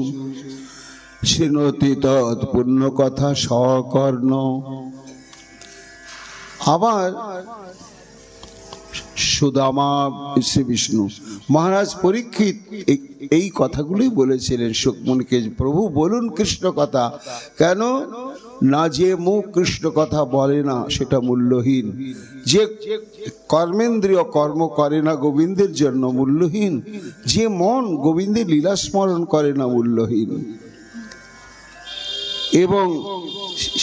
শৃণোতি তৎ পুণ্য কথা সকর্ণ। আবার সুদামা শ্রী বিষ্ণু মহারাজ পরীক্ষিত এই কথাগুলোই বলেছিলেন সুকমুনিকে, প্রভু বলুন কৃষ্ণ কথা। কেন না? যে মুখ কৃষ্ণ কথা বলে না সেটা মূল্যহীন, যে কর্মেন্দ্রিয় কর্ম করে না গোবিন্দের জন্য মূল্যহীন, যে মন গোবিন্দের লীলা স্মরণ করে না মূল্যহীন, এবং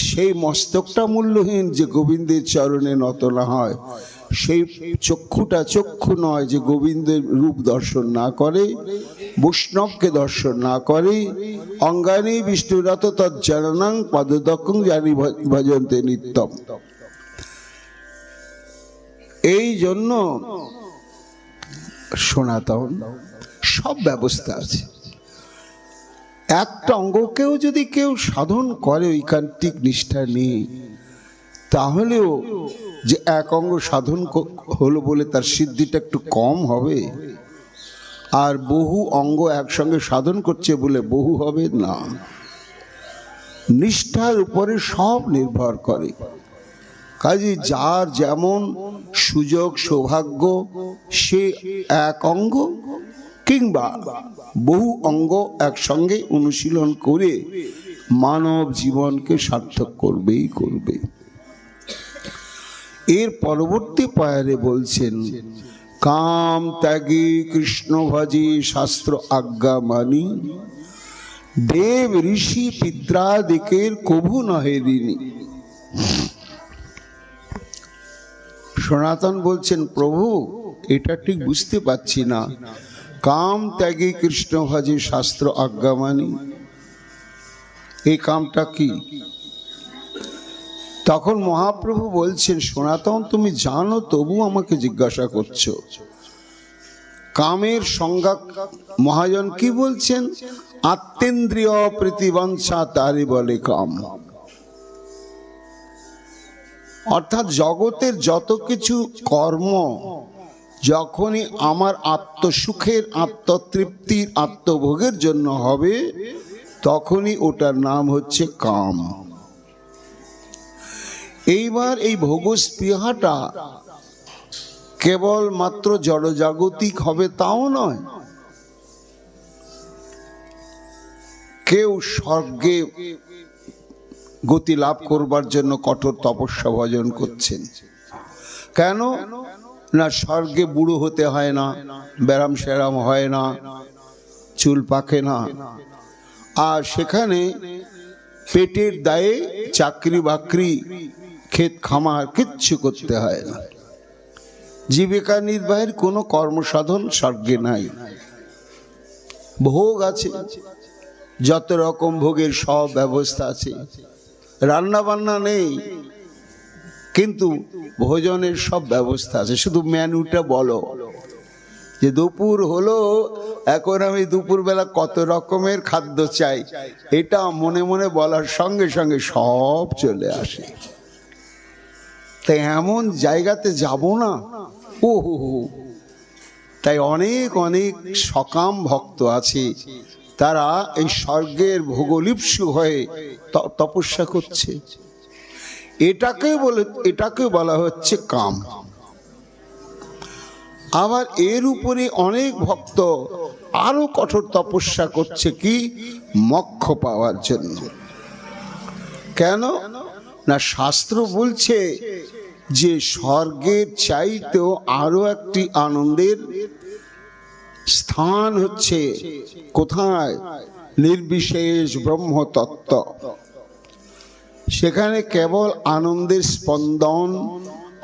সেই মস্তকটা মূল্যহীন যে গোবিন্দের চরণে নত না হয়। সেই চক্ষুটা চক্ষু নয় যে গোবিন্দের রূপ দর্শন না করে, বৈষ্ণবকে দর্শন না করে। অঙ্গানি বিষ্ণুরত তজ্জননাং পদদকং জানি ভজন্তে নিত্যম। এই জন্য সনাতন সব ব্যবস্থা আছে। একটা অঙ্গকেও যদি কেউ সাধন করে ঐকান্তিক নিষ্ঠা নিয়ে, তাহলেও যে এক অঙ্গ সাধন হলো বলে তার সিদ্ধিটা একটু কম হবে, আর বহু অঙ্গ একসঙ্গে সাধন করছে বলে বহু হবে না। নিষ্ঠার উপরে সব নির্ভর করে। কাজে যার যেমন সুযোগ সৌভাগ্য, সে এক অঙ্গ কিংবা বহু অঙ্গ একসঙ্গে অনুশীলন করে মানব জীবনকে সার্থক করবেই করবে। এর পরবর্তী পায়ারে বলছেন, কাম ত্যাগী কৃষ্ণ ভজি শাস্ত্র আজ্ঞা মানি, দেব ঋষি পিত্রাদিকের কভু নহে ঋণী। সনাতন বলছেন, প্রভু এটা ঠিক বুঝতে পারছি না, কাম ত্যাগী কৃষ্ণ ভজি শাস্ত্র আজ্ঞা মানি, এই কামটা কি? তখন মহাপ্রভু বলছেন, সনাতন তুমি জানো তবু আমাকে জিজ্ঞাসা করছো। কামের সংজ্ঞা মহাজন কি বলছেন? আত্মেন্দ্রিয় প্রীতিবাঞ্ছা তারে বলে কাম। অর্থাৎ জগতের যত কিছু কর্ম যখনই আমার আত্মসুখের, আত্মতৃপ্তির, আত্মভোগের জন্য হবে, তখনই ওটার নাম হচ্ছে কাম। এইবার এই ভোগস্পৃহাটা কেবল মাত্র জড়জাগতিক হবে তাও নয়, কেউ স্বর্গে গতি লাভ করবার জন্য কঠোর তপস্যা ভজন করছেন। কেন না? স্বর্গে বুড়ো হতে হয় না, ব্যারাম সেরাম হয় না, চুল পাকে না, আর সেখানে পেটের দায়ে চাকরি বাকরি, ক্ষেত খামার কিচ্ছু করতে হয় না। জীবিকা নির্বাহের কোনো কর্মসাধন স্বর্গে নাই। ভোগ আছে, যত রকম ভোগের সব ব্যবস্থা আছে, রান্না বান্না নেই কিন্তু ভোজনের সব ব্যবস্থা আছে। শুধু মেনুটা বলো যে দুপুর হলো, এখন আমি দুপুরবেলা কত রকমের খাদ্য চাই, এটা মনে মনে বলার সঙ্গে সঙ্গে সব চলে আসে। তাই এমন জায়গাতে যাব না? ও তাই অনেক অনেক সকাম ভক্ত আছে, তারা এই স্বর্গের ভোগলিপ্সু হয়ে তপস্যা করছে। এটাকে বলা হচ্ছে কাম। আবার এর উপরে অনেক ভক্ত আরো কঠোর তপস্যা করছে, কি? মোক্ষ পাওয়ার জন্য। কেন না? শাস্ত্র বলছে যে স্বর্গের চাইতেও আরো একটি আনন্দের স্থান হচ্ছে কোথায়? নির্বিশেষ ব্রহ্মতত্ত্ব। সেখানে কেবল আনন্দের স্পন্দন,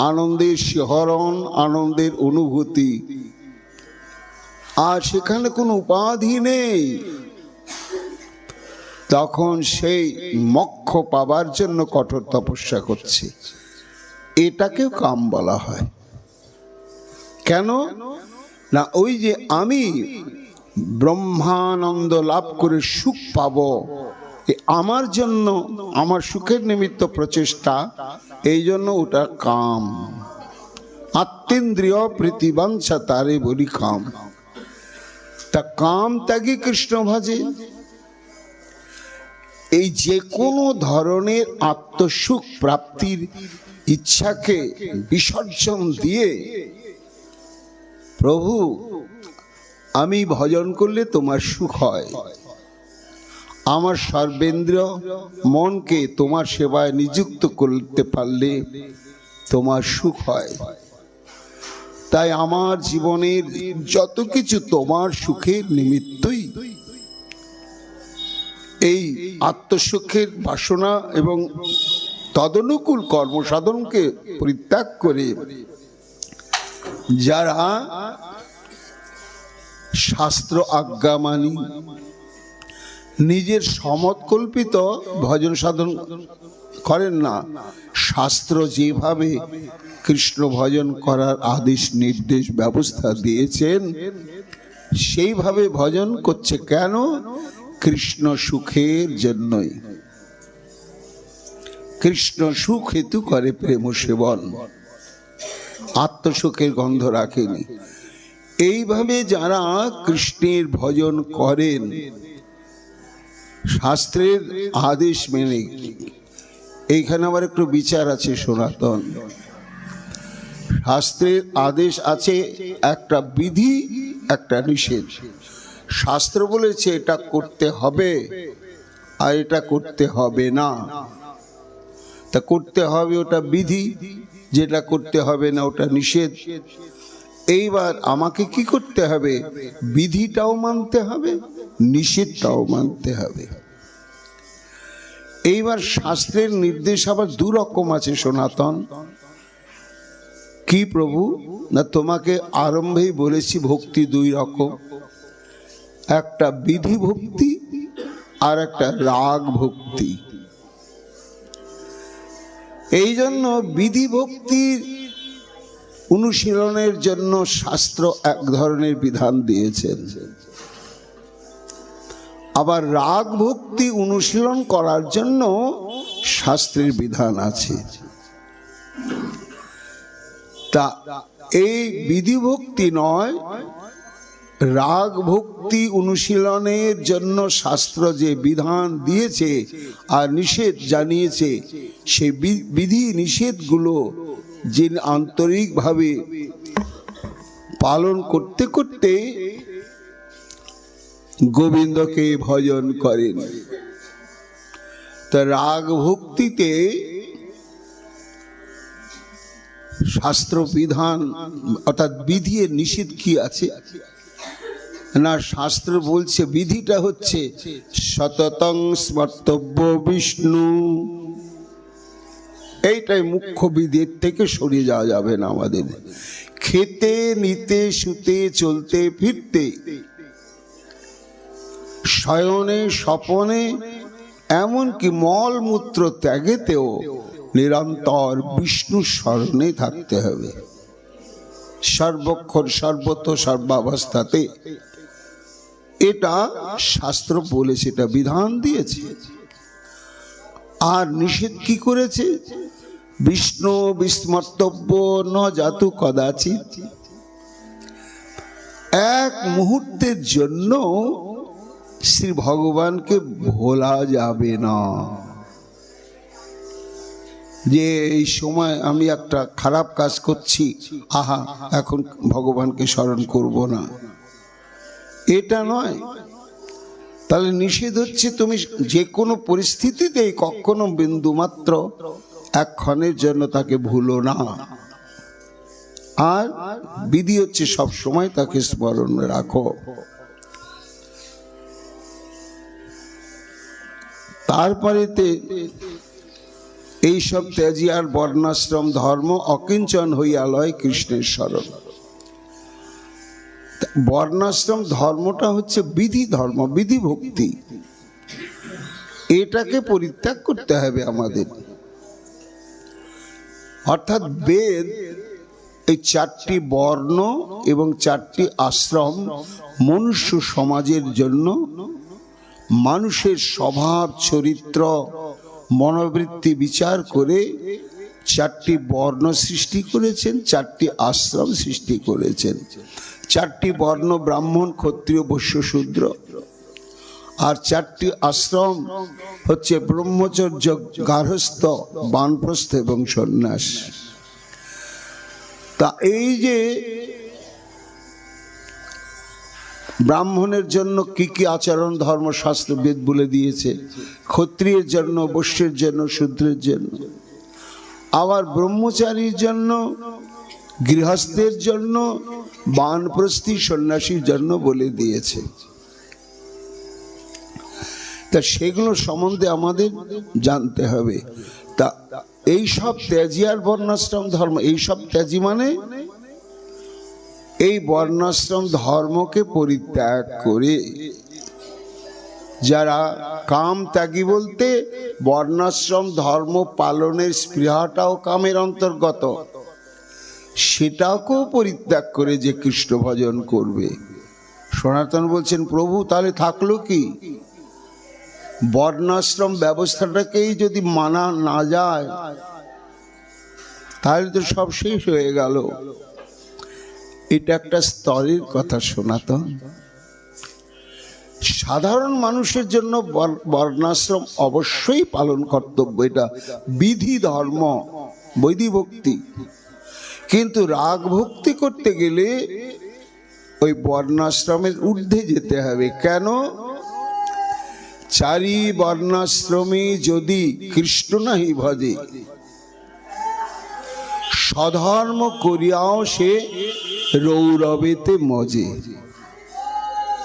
আনন্দের শিহরণ, আনন্দের অনুভূতি, আর সেখানে কোনো উপাধি নেই। তখন সেই মোক্ষ পাবার জন্য কঠোর তপস্যা করছে, এটাকেও কাম বলা হয়। কেন না? ওই যে আমি ব্রহ্মানন্দ লাভ করে সুখ পাবো, আমার জন্য, আমার সুখের নিমিত্ত প্রচেষ্টা, এই জন্য ওটা কাম। আত্মেন্দ্রিয় প্রীতিবাঞ্ছা তারে বলি কাম। তা কাম ত্যাগী কৃষ্ণ ভজে, এই যে কোনো ধরনের আত্মসুখ প্রাপ্তির ইচ্ছাকে বিসর্জন দিয়ে, প্রভু আমি ভজন করলে তোমার সুখ হয়, আমার সর্বেন্দ্রিয় মনকে তোমার সেবায় নিযুক্ত করতে পারলে তোমার সুখ হয়, তাই আমার জীবনের যত কিছু তোমার সুখের নিমিত্তই। এই আত্মসুখের বাসনা এবং তদনুকূল কর্মসাধনকে পরিত্যাগ করে যারা শাস্ত্র আজ্ঞা মানি, নিজের সমৎকল্পিত ভজন সাধন করেন না, শাস্ত্র যেভাবে কৃষ্ণ ভজন করার আদেশ নির্দেশ ব্যবস্থা দিয়েছেন সেইভাবে ভজন করছে। কেন? কৃষ্ণ সুখের জন্যই। কৃষ্ণ সুখ হেতু করে প্রেম সেবন, আত্মসুখের গন্ধ রাখেনি। এইভাবে যারা কৃষ্ণের ভজন করেন শাস্ত্রের আদেশ মেনে, এইখানে আবার একটু বিচার আছে সনাতন। শাস্ত্রের আদেশ আছে একটা বিধি, একটা নিষেধ। শাস্ত্র বলেছে এটা করতে হবে, আর এটা করতে হবে না। তা করতে হবে ওটা বিধি, যেটা করতে হবে না ওটা নিষেধ। এইবার আমাকে কি করতে হবে? বিধিটাও মানতে হবে, নিষেধটাও মানতে হবে। এইবার শাস্ত্রের নির্দেশ আবার দু রকম আছে সনাতন। কি প্রভু? না তোমাকে আরম্ভেই বলেছি ভক্তি দুই রকম, একটা বিধি ভক্তি আর একটা রাগ ভক্তি। এই জন্য বিধি ভক্তির অনুশীলনের জন্য শাস্ত্র এক ধরনের বিধান দিয়েছেন, আবার রাগ ভক্তি অনুশীলন করার জন্য শাস্ত্রের বিধান আছে। তা এই বিধি ভক্তি নয়, রাগ ভক্তি অনুশীলনের জন্য শাস্ত্র যে বিধান দিয়েছে আর নিষেধ জানিয়েছে, সেই বিধি নিষেধগুলো যিনি আন্তরিকভাবে পালন করতে করতে গোবিন্দকে ভজন করেন, তা রাগ ভক্তিতে শাস্ত্র বিধান অর্থাৎ বিধি এর নিষেধ কি আছে না? শাস্ত্র বলছে বিধিটা হচ্ছে সততং স্মর্তব্য বিষ্ণু। এইটাই মুখ্য বিধির থেকে সরিয়ে যাওয়া যাবে না আমাদের। খেতে নিতে শুতে চলতে ফিরতে, শয়নে স্বপনে, এমনকি মল মূত্র ত্যাগেতেও নিরন্তর বিষ্ণু স্মরণে থাকতে হবে, সর্বক্ষণ সর্বত সর্বাবস্থাতে। এটা শাস্ত্র বলেছে, এটা বিধান দিয়েছে। আর নিষেধ কি করেছে? বিষ্ণু বিস্মর্তব্য ন জাতু কদাচিৎ। এক মুহূর্তের জন্য শ্রী ভগবানকে ভোলা যাবে না। যে এই সময় আমি একটা খারাপ কাজ করছি, আহা এখন ভগবানকে স্মরণ করব না, এটা নয়। তাহলে নিষেধ হচ্ছে তুমি যে কোনো পরিস্থিতিতে কখনো বিন্দু মাত্র এক ক্ষণের জন্য তাকে ভুলো না। আর বিধি হচ্ছে সব সময় তাকে স্মরণে রাখো। তারপরেতে এইসব ত্যাজিয়ার বর্ণাশ্রম ধর্ম অকিঞ্চন হইয়া লয় কৃষ্ণের স্মরণ। বর্ণাশ্রম ধর্মটা হচ্ছে বিধি ধর্ম, বিধি ভক্তি। এটাকে পরিত্যাগ করতে হবে আমাদের। অর্থাৎ বেদ এই চারটি বর্ণ এবং চারটি আশ্রম মনুষ্য সমাজের জন্য মানুষের স্বভাব চরিত্র মনোবৃত্তি বিচার করে চারটি বর্ণ সৃষ্টি করেছেন, চারটি আশ্রম সৃষ্টি করেছেন। চারটি বর্ণ ব্রাহ্মণ ক্ষত্রিয় বৈশ্য শূদ্র, আর চারটি আশ্রম হচ্ছে ব্রহ্মচর্য গার্হস্থ্য বানপ্রস্থ এবং সন্ন্যাস। তা এই যে ব্রাহ্মণের জন্য কি কি আচরণ ধর্মশাস্ত্র বেদ বলে দিয়েছে, ক্ষত্রিয়ের জন্য, বৈশ্যের জন্য, শূদ্রের জন্য, আবার ব্রহ্মচারীর জন্য, গৃহস্থের জন্য, বানপ্রস্থী সন্ন্যাসীর জন্য বলে দিয়েছে। তা সেগুলো সম্বন্ধে আমাদের জানতে হবে। তা এই সব ত্যাজি আর বর্ণাশ্রম ধর্ম, এই সব ত্যাজি মানে এই বর্ণাশ্রম ধর্মকে পরিত্যাগ করে যারা কাম ত্যাগী, বলতে বর্ণাশ্রম ধর্ম পালনের স্পৃহাটাও কামের অন্তর্গত, সেটাকেও পরিত্যাগ করে যে কৃষ্ণ ভজন করবে। সনাতন বলছেন প্রভু তাহলে থাকলো কি? বর্ণাশ্রম ব্যবস্থাটাকেই যদি মানা না যায় তাহলে তো সব শেষ হয়ে গেল। এটা একটা স্তরের কথা সনাতন। সাধারণ মানুষের জন্য বর্ণাশ্রম অবশ্যই পালন কর্তব্য, এটা বিধি ধর্ম, বৈধি ভক্তি। কিন্তু রাগ ভক্তি করতে গেলে ওই বর্ণাশ্রমের ঊর্ধ্বে যেতে হবে। কেন? চারি বর্ণাশ্রমে যদি কৃষ্ণ নাহি ভজে, স্বধর্ম করিয়াও সে রৌরবেতে মজে।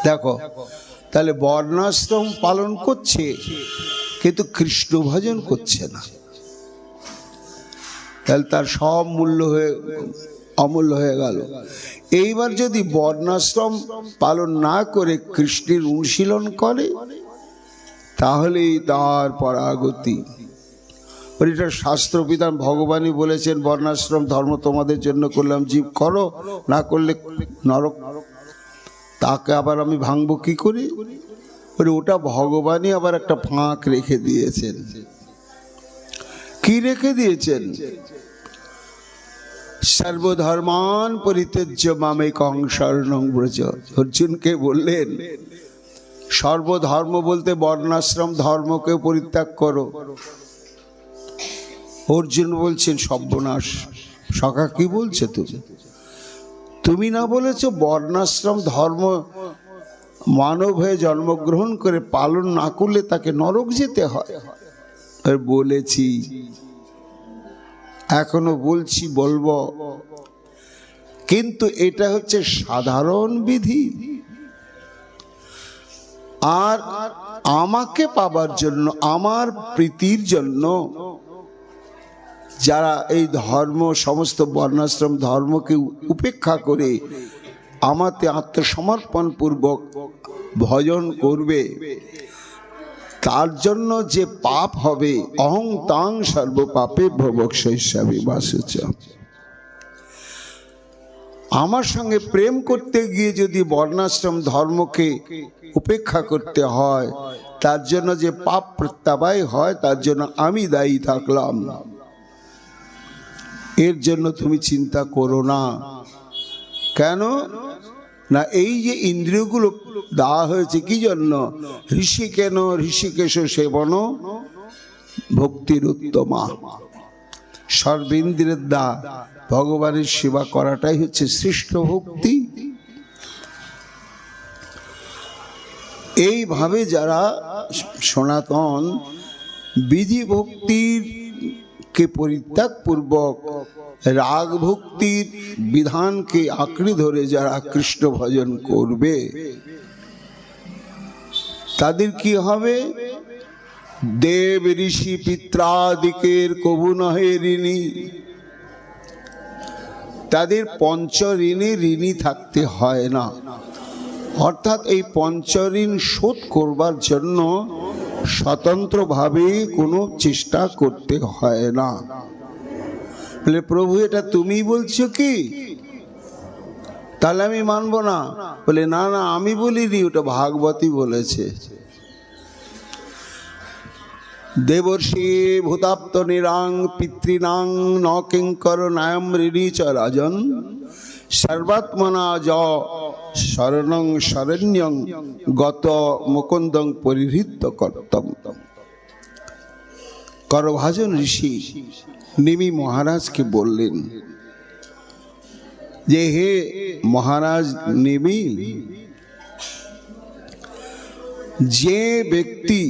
দেখো, তাহলে বর্ণাশ্রম পালন করছে কিন্তু কৃষ্ণ ভজন করছে না, তাহলে তার সব মূল্য হয়ে অমূল্য হয়ে গেল। এইবার যদি বর্ণাশ্রম পালন না করে কৃষ্ণের অনুশীলন করে, তাহলেই তার পরাগতি। এটা শাস্ত্রবিধান, ভগবানই বলেছেন বর্ণাশ্রম ধর্ম তোমাদের জন্য করলাম, জীব করো, না করলে নরক। তাকে আবার আমি ভাঙবো কি করে? ওটা ভগবানই আবার একটা ফাঁক রেখে দিয়েছেন। কি রেখে দিয়েছেন? সর্বধর্মান পরিত্যজ্য মামেকং শরণং ব্রজ। অর্জুনকে বললেন সর্বধর্ম বলতে বর্ণাশ্রম ধর্মকে পরিত্যাগ করো। অর্জুন বলছেন সর্বনাশ, সখা কি বলছে তুমি? তুমি না বলেছো বর্ণাশ্রম ধর্ম মানব হয়ে জন্মগ্রহণ করে পালন না করলে তাকে নরক যেতে হয়? বলেছি, এখনো বলছি, বলবো, কিন্তু এটা হচ্ছে সাধারণ বিধি। আর আমাকে পাবার জন্য, আমার প্রীতির জন্য যারা এই ধর্ম, সমস্ত বর্ণাশ্রম ধর্মকে উপেক্ষা করে আমাতে আত্মসমর্পণ পূর্বক ভজন করবে, তার জন্য যে পাপ হবে, অহং তাং সর্ব পাপে ভবক্ষয়সাবি বাসুচ। আমার সঙ্গে প্রেম করতে গিয়ে যদি বর্ণাশ্রম ধর্মকে উপেক্ষা করতে হয়, তার জন্য যে পাপ প্রত্যাবায় হয়, তার জন্য আমি দায়ী থাকলাম। এর জন্য তুমি চিন্তা করো না। কেন না, এই যে ইন্দ্রিয়গুলো দেওয়া হয়েছে কি জন্য? ঋষি কেন ঋষিকেশ সেবন ভক্তির উত্তমা। সর্বেন্দ্রের দা ভগবানের সেবা করাটাই হচ্ছে শ্রেষ্ঠ ভক্তি। এইভাবে যারা সনাতন বিধি ভক্তির কে পরিত্যাগ পূর্বক রাগ ভক্তির বিধানকে আঁকড়ে ধরে যারা কৃষ্ণ ভজন করবে, তাদের কি হবে? দেব ঋষি পিত্রাদিকের কবু নহে ঋণী। তাদের পঞ্চ ঋণে ঋণী থাকতে হয় না। অর্থাৎ এই পঞ্চঋণ শোধ করবার জন্য স্বতন্ত্রভাবে কোনো চেষ্টা করতে হয় না। বলে প্রভু এটা তুমি বলছো কি? তাহলে আমি মানবো না। বলে না না, আমি বলিনি, ওটা ভাগবতী বলেছে। দেবর্ষি ভূতাপ্ত নিরাং পিতৃনাং ন কিঙ্কর নায়ম ঋণী চ রাজন সর্বাত্মনা য শরণং শরণ্যং গত মুকুন্দং পরিহৃত কর্তম। করভাজন ঋষি নিমি মহারাজকে বললেন যে হে মহারাজ নিমি, যে ব্যক্তি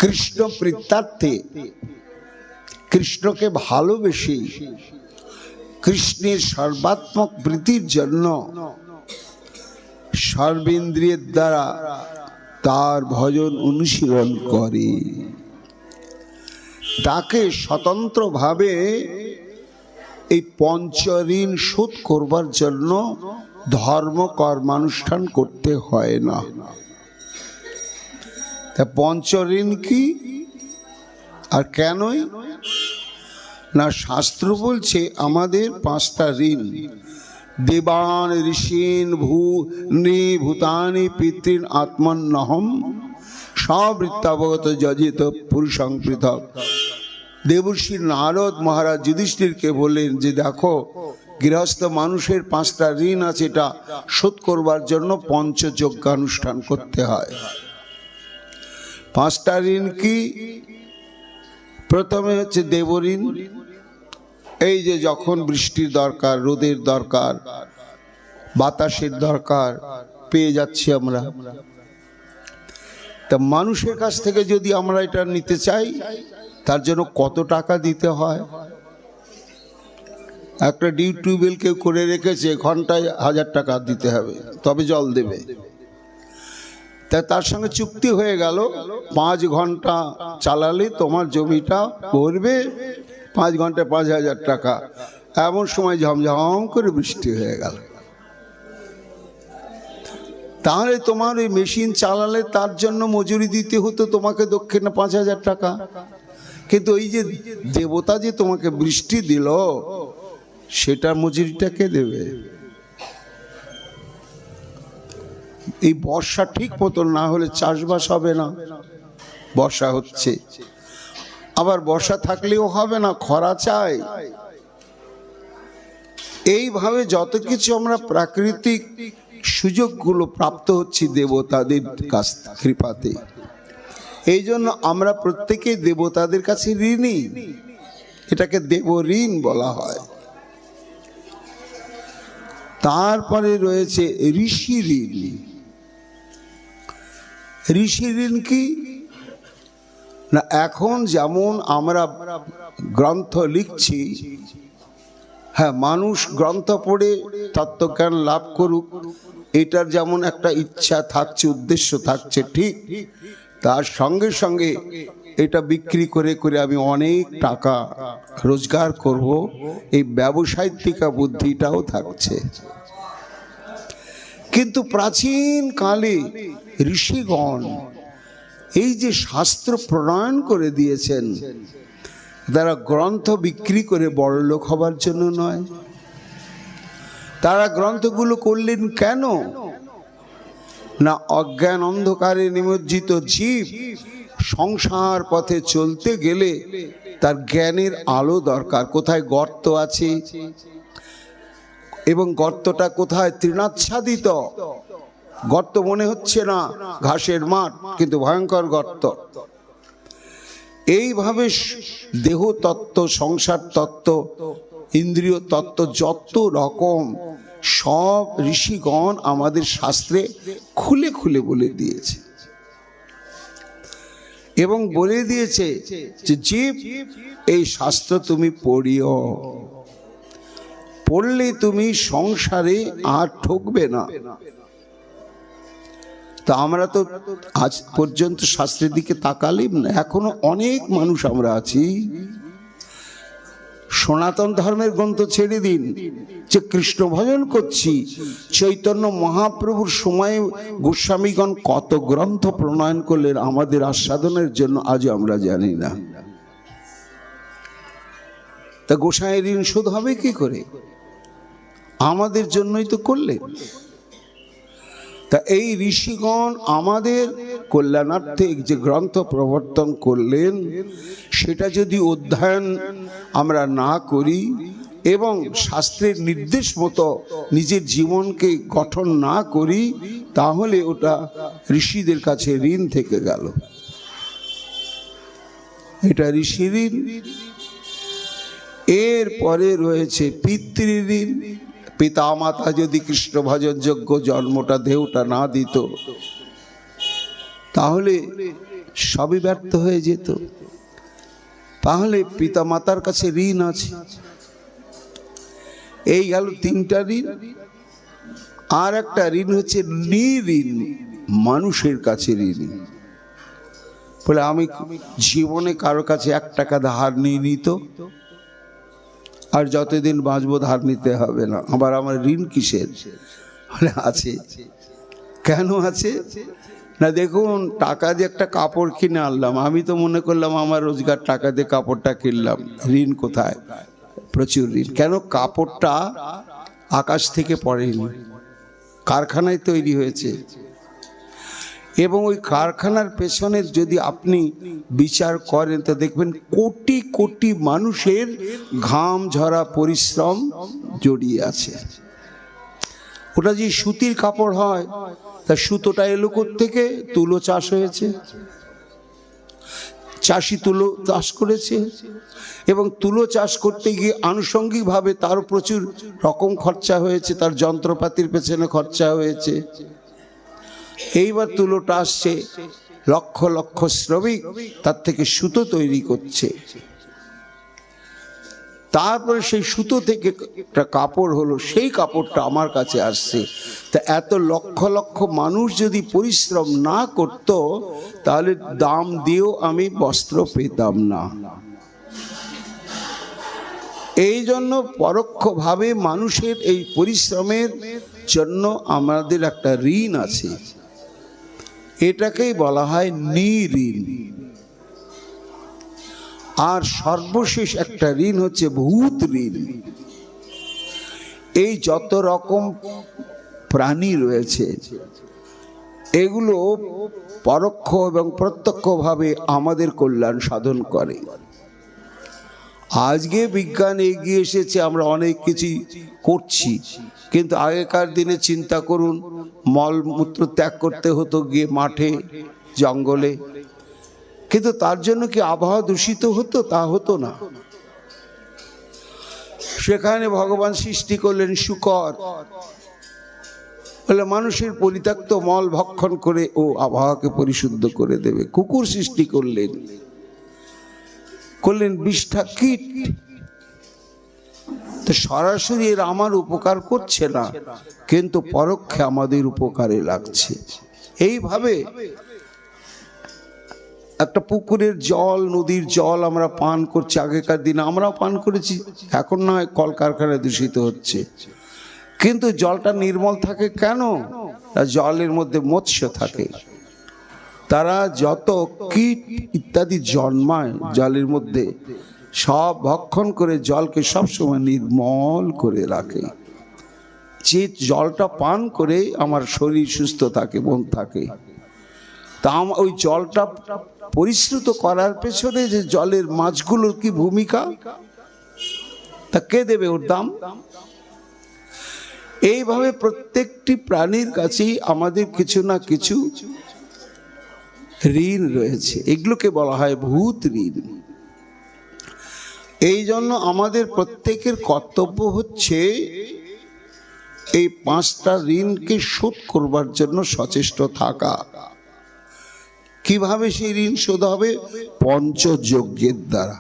কৃষ্ণ প্রীত্যার্থে, কৃষ্ণকে ভালোবেসে কৃষ্ণের সর্বাত্মক প্রীতির জন্য সর্বেন্দ্রিয়ের দ্বারা তার ভজন অনুশীলন করে, তাকে স্বতন্ত্রভাবে এই পঞ্চঋণ শোধ করবার জন্য ধর্ম কর্মানুষ্ঠান করতে হয় না। তা পঞ্চঋণ কি আর কেনই না? শাস্ত্র বলছে আমাদের পাঁচটা ঋণ। দেবান ঋষীন ভূতানি পিতৃন আত্মন্নহম সবৃত্তাবগত যজিত পুরুষং পৃথক। দেবর্ষি নারদ মহারাজ যুধিষ্ঠিরকে বললেন যে দেখো, গৃহস্থ মানুষের পাঁচটা ঋণ আছে, এটা শোধ করবার জন্য পঞ্চযজ্ঞানুষ্ঠান করতে হয়। পাঁচটা ঋণ কি? প্রথমে হচ্ছে দেবঋণ। এই যে যখন বৃষ্টির দরকার, রোদের দরকার, বাতাসের দরকার, পেয়ে যাচ্ছি আমরা, তা মানুষের কাছ থেকে যদি আমরা এটা নিতে চাই, তার জন্য কত টাকা দিতে হয়? একটা টিউবওয়েল কেউ করে রেখেছে, ঘন্টায় 1000 টাকা দিতে হবে, তবে জল দেবে। তা তার সঙ্গে চুক্তি হয়ে গেল, 5 ঘন্টা চালালে তোমার জমিটা ভরবে, 5 ঘন্টায় 5000 টাকা। এমন সময় ঝমঝম করে বৃষ্টি হয়ে গেল, তাহলে তোমার ওই মেশিন চালালে তার জন্য মজুরি দিতে হতো তোমাকে দক্ষিণে 5000 টাকা। কিন্তু ওই যে দেবতা যে তোমাকে বৃষ্টি দিল, সেটার মজুরিটা কে দেবে? এই বর্ষা ঠিক মতো না হলে চাষবাস হবে না। বর্ষা হচ্ছে, আবার বর্ষা থাকলেও হবে না, খরা চাই। এইভাবে যত কিছু আমরা প্রাকৃতিক সুযোগগুলো প্রাপ্ত হচ্ছি দেবতাদের কাছ কৃপাতে, এই জন্য আমরা প্রত্যেকে দেবতাদের কাছে ঋণী। এটাকে দেব ঋণ বলা হয়। তারপরে রয়েছে ঋষি ঋণ। ঋষি ঋণ কি না, এখন যেমন আমরা গ্রন্থ লিখছি, হ্যাঁ, মানুষ গ্রন্থ পড়ে তত্ত্বজ্ঞান লাভ করুক, এটার যেমন একটা ইচ্ছা থাকছে, উদ্দেশ্য থাকছে, ঠিক তার সঙ্গে সঙ্গে এটা বিক্রি করে করে আমি অনেক টাকা রোজগার করব, এই ব্যবসায়িকা বুদ্ধিটাও থাকছে। কিন্তু প্রাচীন কালে ঋষিগণ এই যে শাস্ত্র প্রণয়ন করে দিয়েছেন, তারা গ্রন্থ বিক্রি করে বড়লোক হবার জন্য নয়। তারা গ্রন্থগুলো করলেন কেন না, অজ্ঞান অন্ধকারে নিমজ্জিত জীব সংসার পথে চলতে গেলে তার জ্ঞানের আলো দরকার। কোথায় গর্ত আছে, এবং গর্তটা কোথায়? তৃণাচ্ছাদিত গর্ত মনে হচ্ছে না, ঘাসের মাঠ, কিন্তু ভয়ঙ্কর গর্ত। এইভাবে দেহ তত্ত্ব, সংসার তত্ত্ব, ইন্দ্রিয় তত্ত্ব, যত রকম সব ঋষিগণ আমাদের শাস্ত্রে খুলে খুলে বলে দিয়েছে, এবং বলে দিয়েছে যে জীব, এই শাস্ত্র তুমি পড়িও, পড়লে তুমি সংসারে আর ঠকবে না। তা আমরা তো আজ পর্যন্ত শাস্ত্রের দিকে তাকালিম না। এখনো অনেক মানুষ আমরা আছি, সনাতন ধর্মের গ্রন্থ ছেড়ে দিন, যে কৃষ্ণ ভজন করছি। চৈতন্য মহাপ্রভুর সময়ে গোস্বামীগণ কত গ্রন্থ প্রণয়ন করলেন আমাদের আস্বাদনের জন্য, আজও আমরা জানি না। তা গোসাইয়ের ঋণ শোধ হবে কি করে? আমাদের জন্যই তো করলেন। তা এই ঋষিগণ আমাদের কল্যাণার্থে যে গ্রন্থ প্রবর্তন করলেন, সেটা যদি অধ্যয়ন আমরা না করি এবং শাস্ত্রের নির্দেশ মতো নিজের জীবনকে গঠন না করি, তাহলে ওটা ঋষিদের কাছে ঋণ থেকে গেল। এটা ঋষি ঋণ। এরপরে রয়েছে পিতৃঋণ। পিতা মাতা যদি কৃষ্ণ ভজন যোগ্য জন্মটা, দেহটা না দিত, তাহলে সবই ব্যর্থ হয়ে যেত। তাহলে পিতা মাতার কাছে ঋণ আছে। এই গেল 3টা ঋণ। আর একটা ঋণ হচ্ছে নিঋণ, মানুষের কাছে ঋণ। বলে আমি জীবনে কারো কাছে 1 টাকা ধার নিয়ে নিত, আর যতদিন বাঁচবো ধার নিতে হবে না। আবার আমার ঋণ কিসের? বলে আছে। কেন আছে না, দেখুন, টাকা দিয়ে একটা কাপড় কিনে আনলাম, আমি তো মনে করলাম আমার রোজগার টাকা দিয়ে কাপড়টা কিনলাম, ঋণ কোথায়? প্রচুর ঋণ। কেন? কাপড়টা আকাশ থেকে পড়েনি, কারখানায় তৈরি হয়েছে। এবং ওই কারখানার পেছনে যদি আপনি বিচার করেন, তো দেখবেন কোটি কোটি মানুষের ঘাম ঝরা পরিশ্রম জড়িয়ে আছে। ওটা যে সুতির কাপড় হয়, তা সুতোটা এলো থেকে? তুলো চাষ হয়েছে, চাষি তুলো চাষ করেছে, এবং তুলো চাষ করতে গিয়ে আনুষঙ্গিকভাবে তারও প্রচুর রকম খরচা হয়েছে, তার যন্ত্রপাতির পেছনে খরচা হয়েছে। এইবার তুলোটা আসছে, লক্ষ লক্ষ শ্রমিক তার থেকে সুতো তৈরি করছে, তারপরে সেই সুতো থেকে একটা কাপড় হলো, সেই কাপড়টা আমার কাছে আসছে। তা এত লক্ষ লক্ষ মানুষ যদি পরিশ্রম না করত, তাহলে দাম দিয়েও আমি বস্ত্র পেতাম না। এই জন্য পরোক্ষভাবে মানুষের এই পরিশ্রমের জন্য আমাদের একটা ঋণ আছে, এটাকেই বলা হয় নিঋণ। আর সর্বশেষ একটা ঋণ হচ্ছে ভূত ঋণ। এই যত রকম প্রাণী রয়েছে, এগুলো পরোক্ষ এবং প্রত্যক্ষভাবে আমাদের কল্যাণ সাধন করে। আজকে বিজ্ঞান এগিয়ে এসেছে, আমরা অনেক কিছু করছি, কিন্তু আগেকার দিনে চিন্তা করুন, মলমূত্র ত্যাগ করতে হতো গিয়ে মাঠে জঙ্গলে, কিন্তু তার জন্য কি আবহাওয়া দূষিত হতো? তা হতো না। সেখানে ভগবান সৃষ্টি করলেন শুকর, বলে মানুষের পরিত্যক্ত মল ভক্ষণ করে ও আবহাওয়াকে পরিশুদ্ধ করে দেবে। কুকুর সৃষ্টি করলেন, বিষ্ঠা কীট। তো সরাসরি এর আমার উপকার করছে না, কিন্তু পরোক্ষে আমাদের উপকারে লাগছে। এইভাবে একটা পুকুরের জল, নদীর জল আমরা পান করছি, আগেকার দিনে আমরাও পান করেছি, এখন না হয় কলকারখানায় দূষিত হচ্ছে, কিন্তু জলটা নির্মল থাকে কেন? জলের মধ্যে মৎস্য থাকে, তারা যত কীট ইত্যাদি জন্মায় জলের মধ্যে, সব ভক্ষণ করে জলকে সবসময় নির্মল করে রাখে। যে জলটা পান করে আমার শরীর সুস্থ থাকে, মন থাকে। তা ওই জলটা পরিশ্রুত করার পেছনে যে জলের মাছগুলোর কি ভূমিকা, তা কে দেবে ওর দাম? এইভাবে প্রত্যেকটি প্রাণীর কাছেই আমাদের কিছু না কিছু ঋণ রয়েছে, এগুলোকে বলা হয় ভূত ঋণ। এই জন্য আমাদের প্রত্যেকের কর্তব্য হচ্ছে এই 5টা ঋণকে শোধ করবার জন্য সচেষ্ট থাকা। কিভাবে সেই ঋণ শোধ হবে? পঞ্চযজ্ঞের দ্বারা।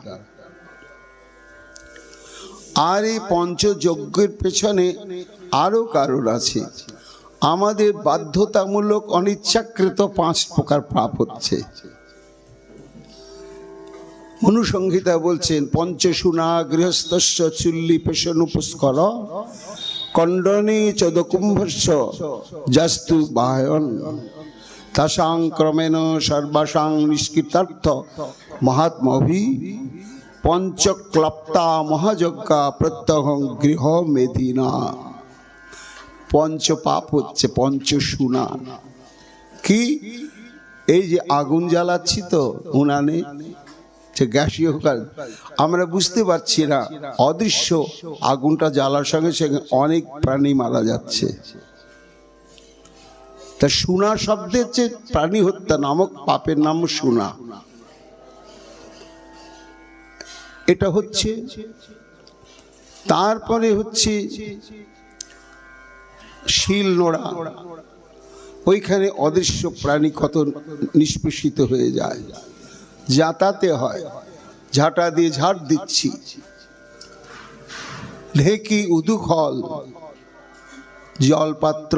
আর এই পঞ্চযজ্ঞের পেছনে আরো কারণ আছে। আমাদের বাধ্যতামূলক অনিচ্ছাকৃত 5 প্রকার পাপ হচ্ছে। মনুসংহিতা বলছেন, পঞ্চসুনা গৃহস্থস্য চুল্লি পেশনু পুষ্কর কণ্ডনে চদকুম্ভস্য জাস্তু বায়ন তাসাং ক্রমেণ সর্বাসাং নিষ্কৃতার্থ মহাত্মভি পঞ্চক্লপ্তা মহাযজ্ঞা প্রত্যহং গৃহ মেদিনা। পঞ্চপাপ হচ্ছে পঞ্চসুনা। কি? এই যে আগুন জ্বালাচ্ছি তো উনানে, গ্যাসীয় কাজ, আমরা বুঝতে পারছি না, অদৃশ্য আগুনটা জ্বালার সঙ্গে সঙ্গে অনেক প্রাণী মারা যাচ্ছে। তা সুনা শব্দের হচ্ছে প্রাণী হত্যা নামক পাপের নাম সুনা। এটা হচ্ছে। তারপরে হচ্ছে শিল নোড়া, ওইখানে অদৃশ্য প্রাণী কত নিষ্পেষিত হয়ে যায়, যাতাতে হয়, ঝাঁটা দিয়ে ঝাড় দিচ্ছি। ঢেকি, উদুখল, জলপাত্র,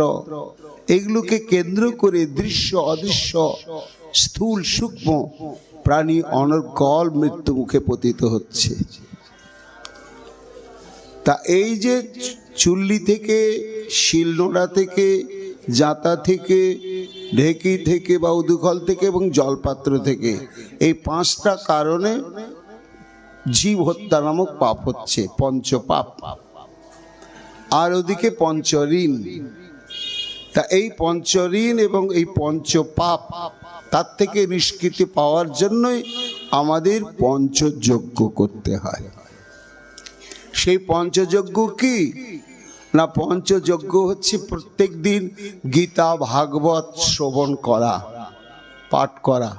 এগুলোকে কেন্দ্র করে দৃশ্য অদৃশ্য স্থূল সূক্ষ্ম প্রাণী অনর্গল মৃত্যু মুখে পতিত হচ্ছে। তা এই যে চুল্লি থেকে, শিলনোড়া থেকে, জাতা থেকে, ঢেকি থেকে বা উদুখল থেকে এবং জলপাত্র থেকে, এই 5টা কারণে জীব হত্যা নামক পাপ হচ্ছে, পঞ্চপাপ। আর ওদিকে পঞ্চঋণ। তা এই পঞ্চঋণ এবং এই পঞ্চপাপ, তার থেকে নিষ্কৃতি পাওয়ার জন্যই আমাদের পঞ্চযজ্ঞ করতে হয়। সেই পঞ্চযজ্ঞ কি না? পঞ্চযজ্ঞ হচ্ছে প্রত্যেক দিন গীতা ভাগবত শ্রবণ করা, পাঠ করা।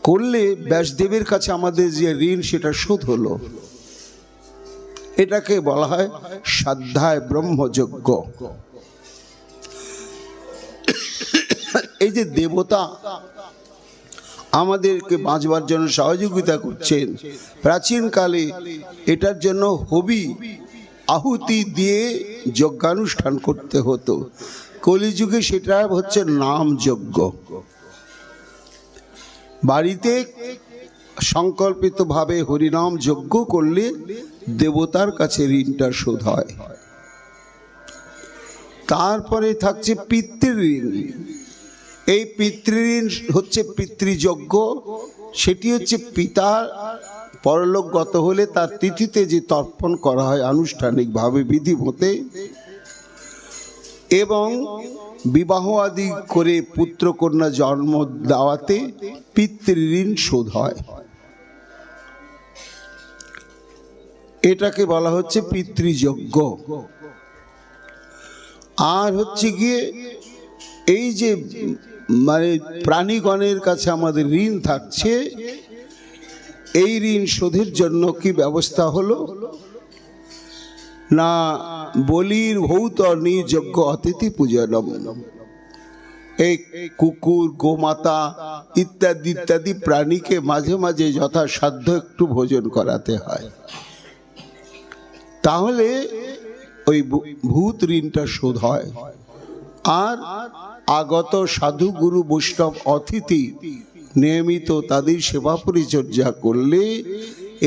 করলে ব্যাসদেবের কাছে আমাদের যে ঋণ সেটা শোধ হলো। এটাকে বলা হয় স্বাধ্যায় ব্রহ্মযজ্ঞ। এই যে দেবতা আমাদেরকে বাঁচবার জন্য সহযোগিতা করছেন, প্রাচীনকালে এটার জন্য হবি আহুতি দিয়ে যজ্ঞানুষ্ঠান করতে হতো। কলিযুগে সেটা হচ্ছে নাম যজ্ঞ। বাড়িতে সংকল্পিতভাবে হরিনাম যজ্ঞ করলে দেবতার কাছে ঋণটা শোধ হয়। তারপরে থাকছে পিতৃঋণ। এই পিতৃঋণ হচ্ছে পিতৃযজ্ঞ। সেটি হচ্ছে পিতা পরলোকগত হলে তার তিথিতে যে তর্পণ করা হয় আনুষ্ঠানিকভাবে বিধি মতে, এবং বিবাহ আদি করে পুত্র কন্যা জন্ম দেওয়াতে পিতৃঋণ শোধ হয়। এটাকে বলা হচ্ছে পিতৃযজ্ঞ। আর হচ্ছে গিয়ে এই যে মানে প্রাণীগণের কাছে আমাদের ঋণ থাকছে, এই ঋণ শোধের জন্য কি ব্যবস্থা হলো না, বলির ভৌত নিযজ্ঞ অতিথি পূজনম। এই কুকুর, গোমাতা ইত্যাদি ইত্যাদি প্রাণীকে মাঝে মাঝে যথাসাধ্য একটু ভোজন করাতে হয়, তাহলে ওই ভূত ঋণটা শোধ হয়। আর আগত সাধু গুরু বৈষ্ণব অতিথি নিয়মিত তাদের সেবা পরিচর্যা করলে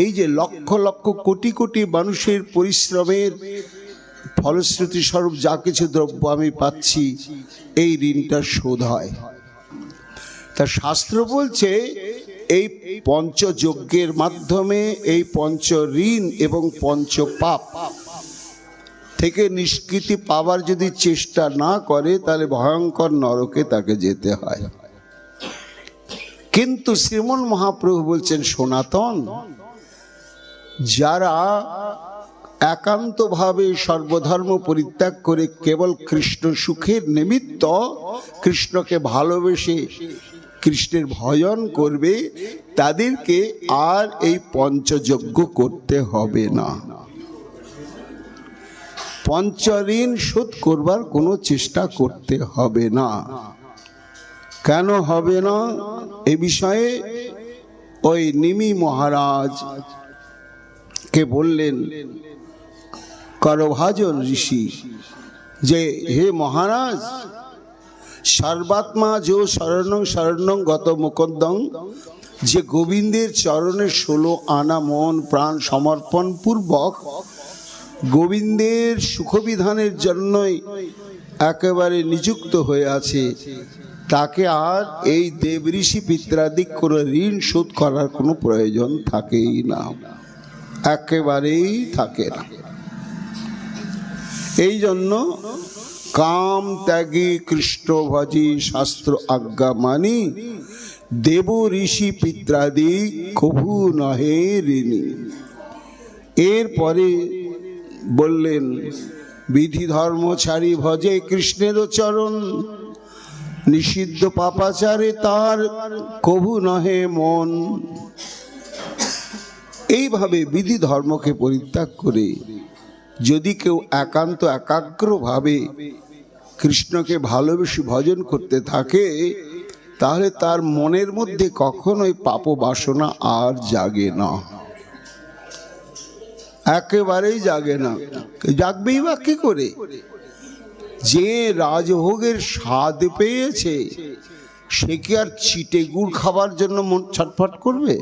এই যে লক্ষ লক্ষ কোটি কোটি মানুষের পরিশ্রমের ফলশ্রুতি স্বরূপ যা কিছু দ্রব্য আমি পাচ্ছি, এই ঋণটা শোধ হয়। তা শাস্ত্র বলছে এই পঞ্চযজ্ঞের মাধ্যমে এই পঞ্চ ঋণ এবং পঞ্চ পাপ থেকে নিষ্কৃতি পাবার যদি চেষ্টা না করে, তাহলে ভয়ঙ্কর নরকে তাকে যেতে হয়। কিন্তু শ্রীমন মহাপ্রভু বলছেন, সনাতন যারা একান্তভাবে সর্বধর্ম পরিত্যাগ করে কেবল কৃষ্ণ সুখের নিমিত্ত কৃষ্ণকে ভালোবেসে কৃষ্ণের ভজন করবে, তাদেরকে আর এই পঞ্চযজ্ঞ করতে হবে না। পঞ্চঋণ শোধ করবার কোনো চেষ্টা করতে হবে না। কেন হবে না? এ বিষয়ে ওই নিমি মহারাজ কে বললেন করভাজন ঋষি যে, হে মহারাজ, সর্বাত্মা যো শরণং শরণং গত মুকুন্দং, যে গোবিন্দের চরণে 16 আনা মন প্রাণ সমর্পণ পূর্বক গোবিন্দের সুখবিধানের জন্যই একেবারে নিযুক্ত হয়ে আছে, তাকে আর এই দেব ঋষি পিত্রাদিক কোনো ঋণ শোধ করার কোনো প্রয়োজন থাকেই না, একেবারেই থাকে না। এই জন্য কাম ত্যাগী কৃষ্ণ ভজি শাস্ত্র আজ্ঞা মানি, দেব ঋষি পিত্রাদি কভু নহে ঋণী। এরপরে বললেন, বিধি ধর্ম ছাড়ি ভজে কৃষ্ণের চরণ, নিষিদ্ধ পাপাচারে তার কভু নহে মন। এইভাবে বিধি ধর্মকে পরিত্যাগ করে যদি কেউ একান্ত একাগ্রভাবে কৃষ্ণকে ভালোবেসে ভজন করতে থাকে, তাহলে তার মনের মধ্যে কখনোই পাপ বাসনা আর জাগে না, একেবারেই জাগে না। জাগবেই বা কি করে? যে রাজভোগের স্বাদ পেয়েছে সে কি আর চিটে গুড় খাবার জন্য মন ছটফট করবে?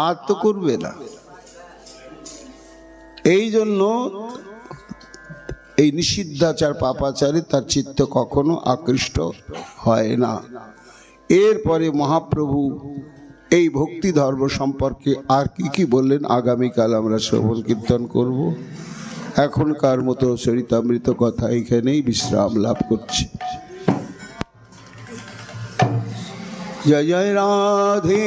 আর তো করবে না। এই জন্য এই নিষিদ্ধাচার পাপাচারে তার চিত্ত কখনো আকৃষ্ট হয় না। এরপরে মহাপ্রভু এই ভক্তি ধর্ম সম্পর্কে আর কি কি বললেন আগামীকাল আমরা শ্রবণ কীর্তন করব। এখনকার মতো চরিতামৃত কথা এখানেই বিশ্রাম লাভ করছে। জয় জয় রাধে।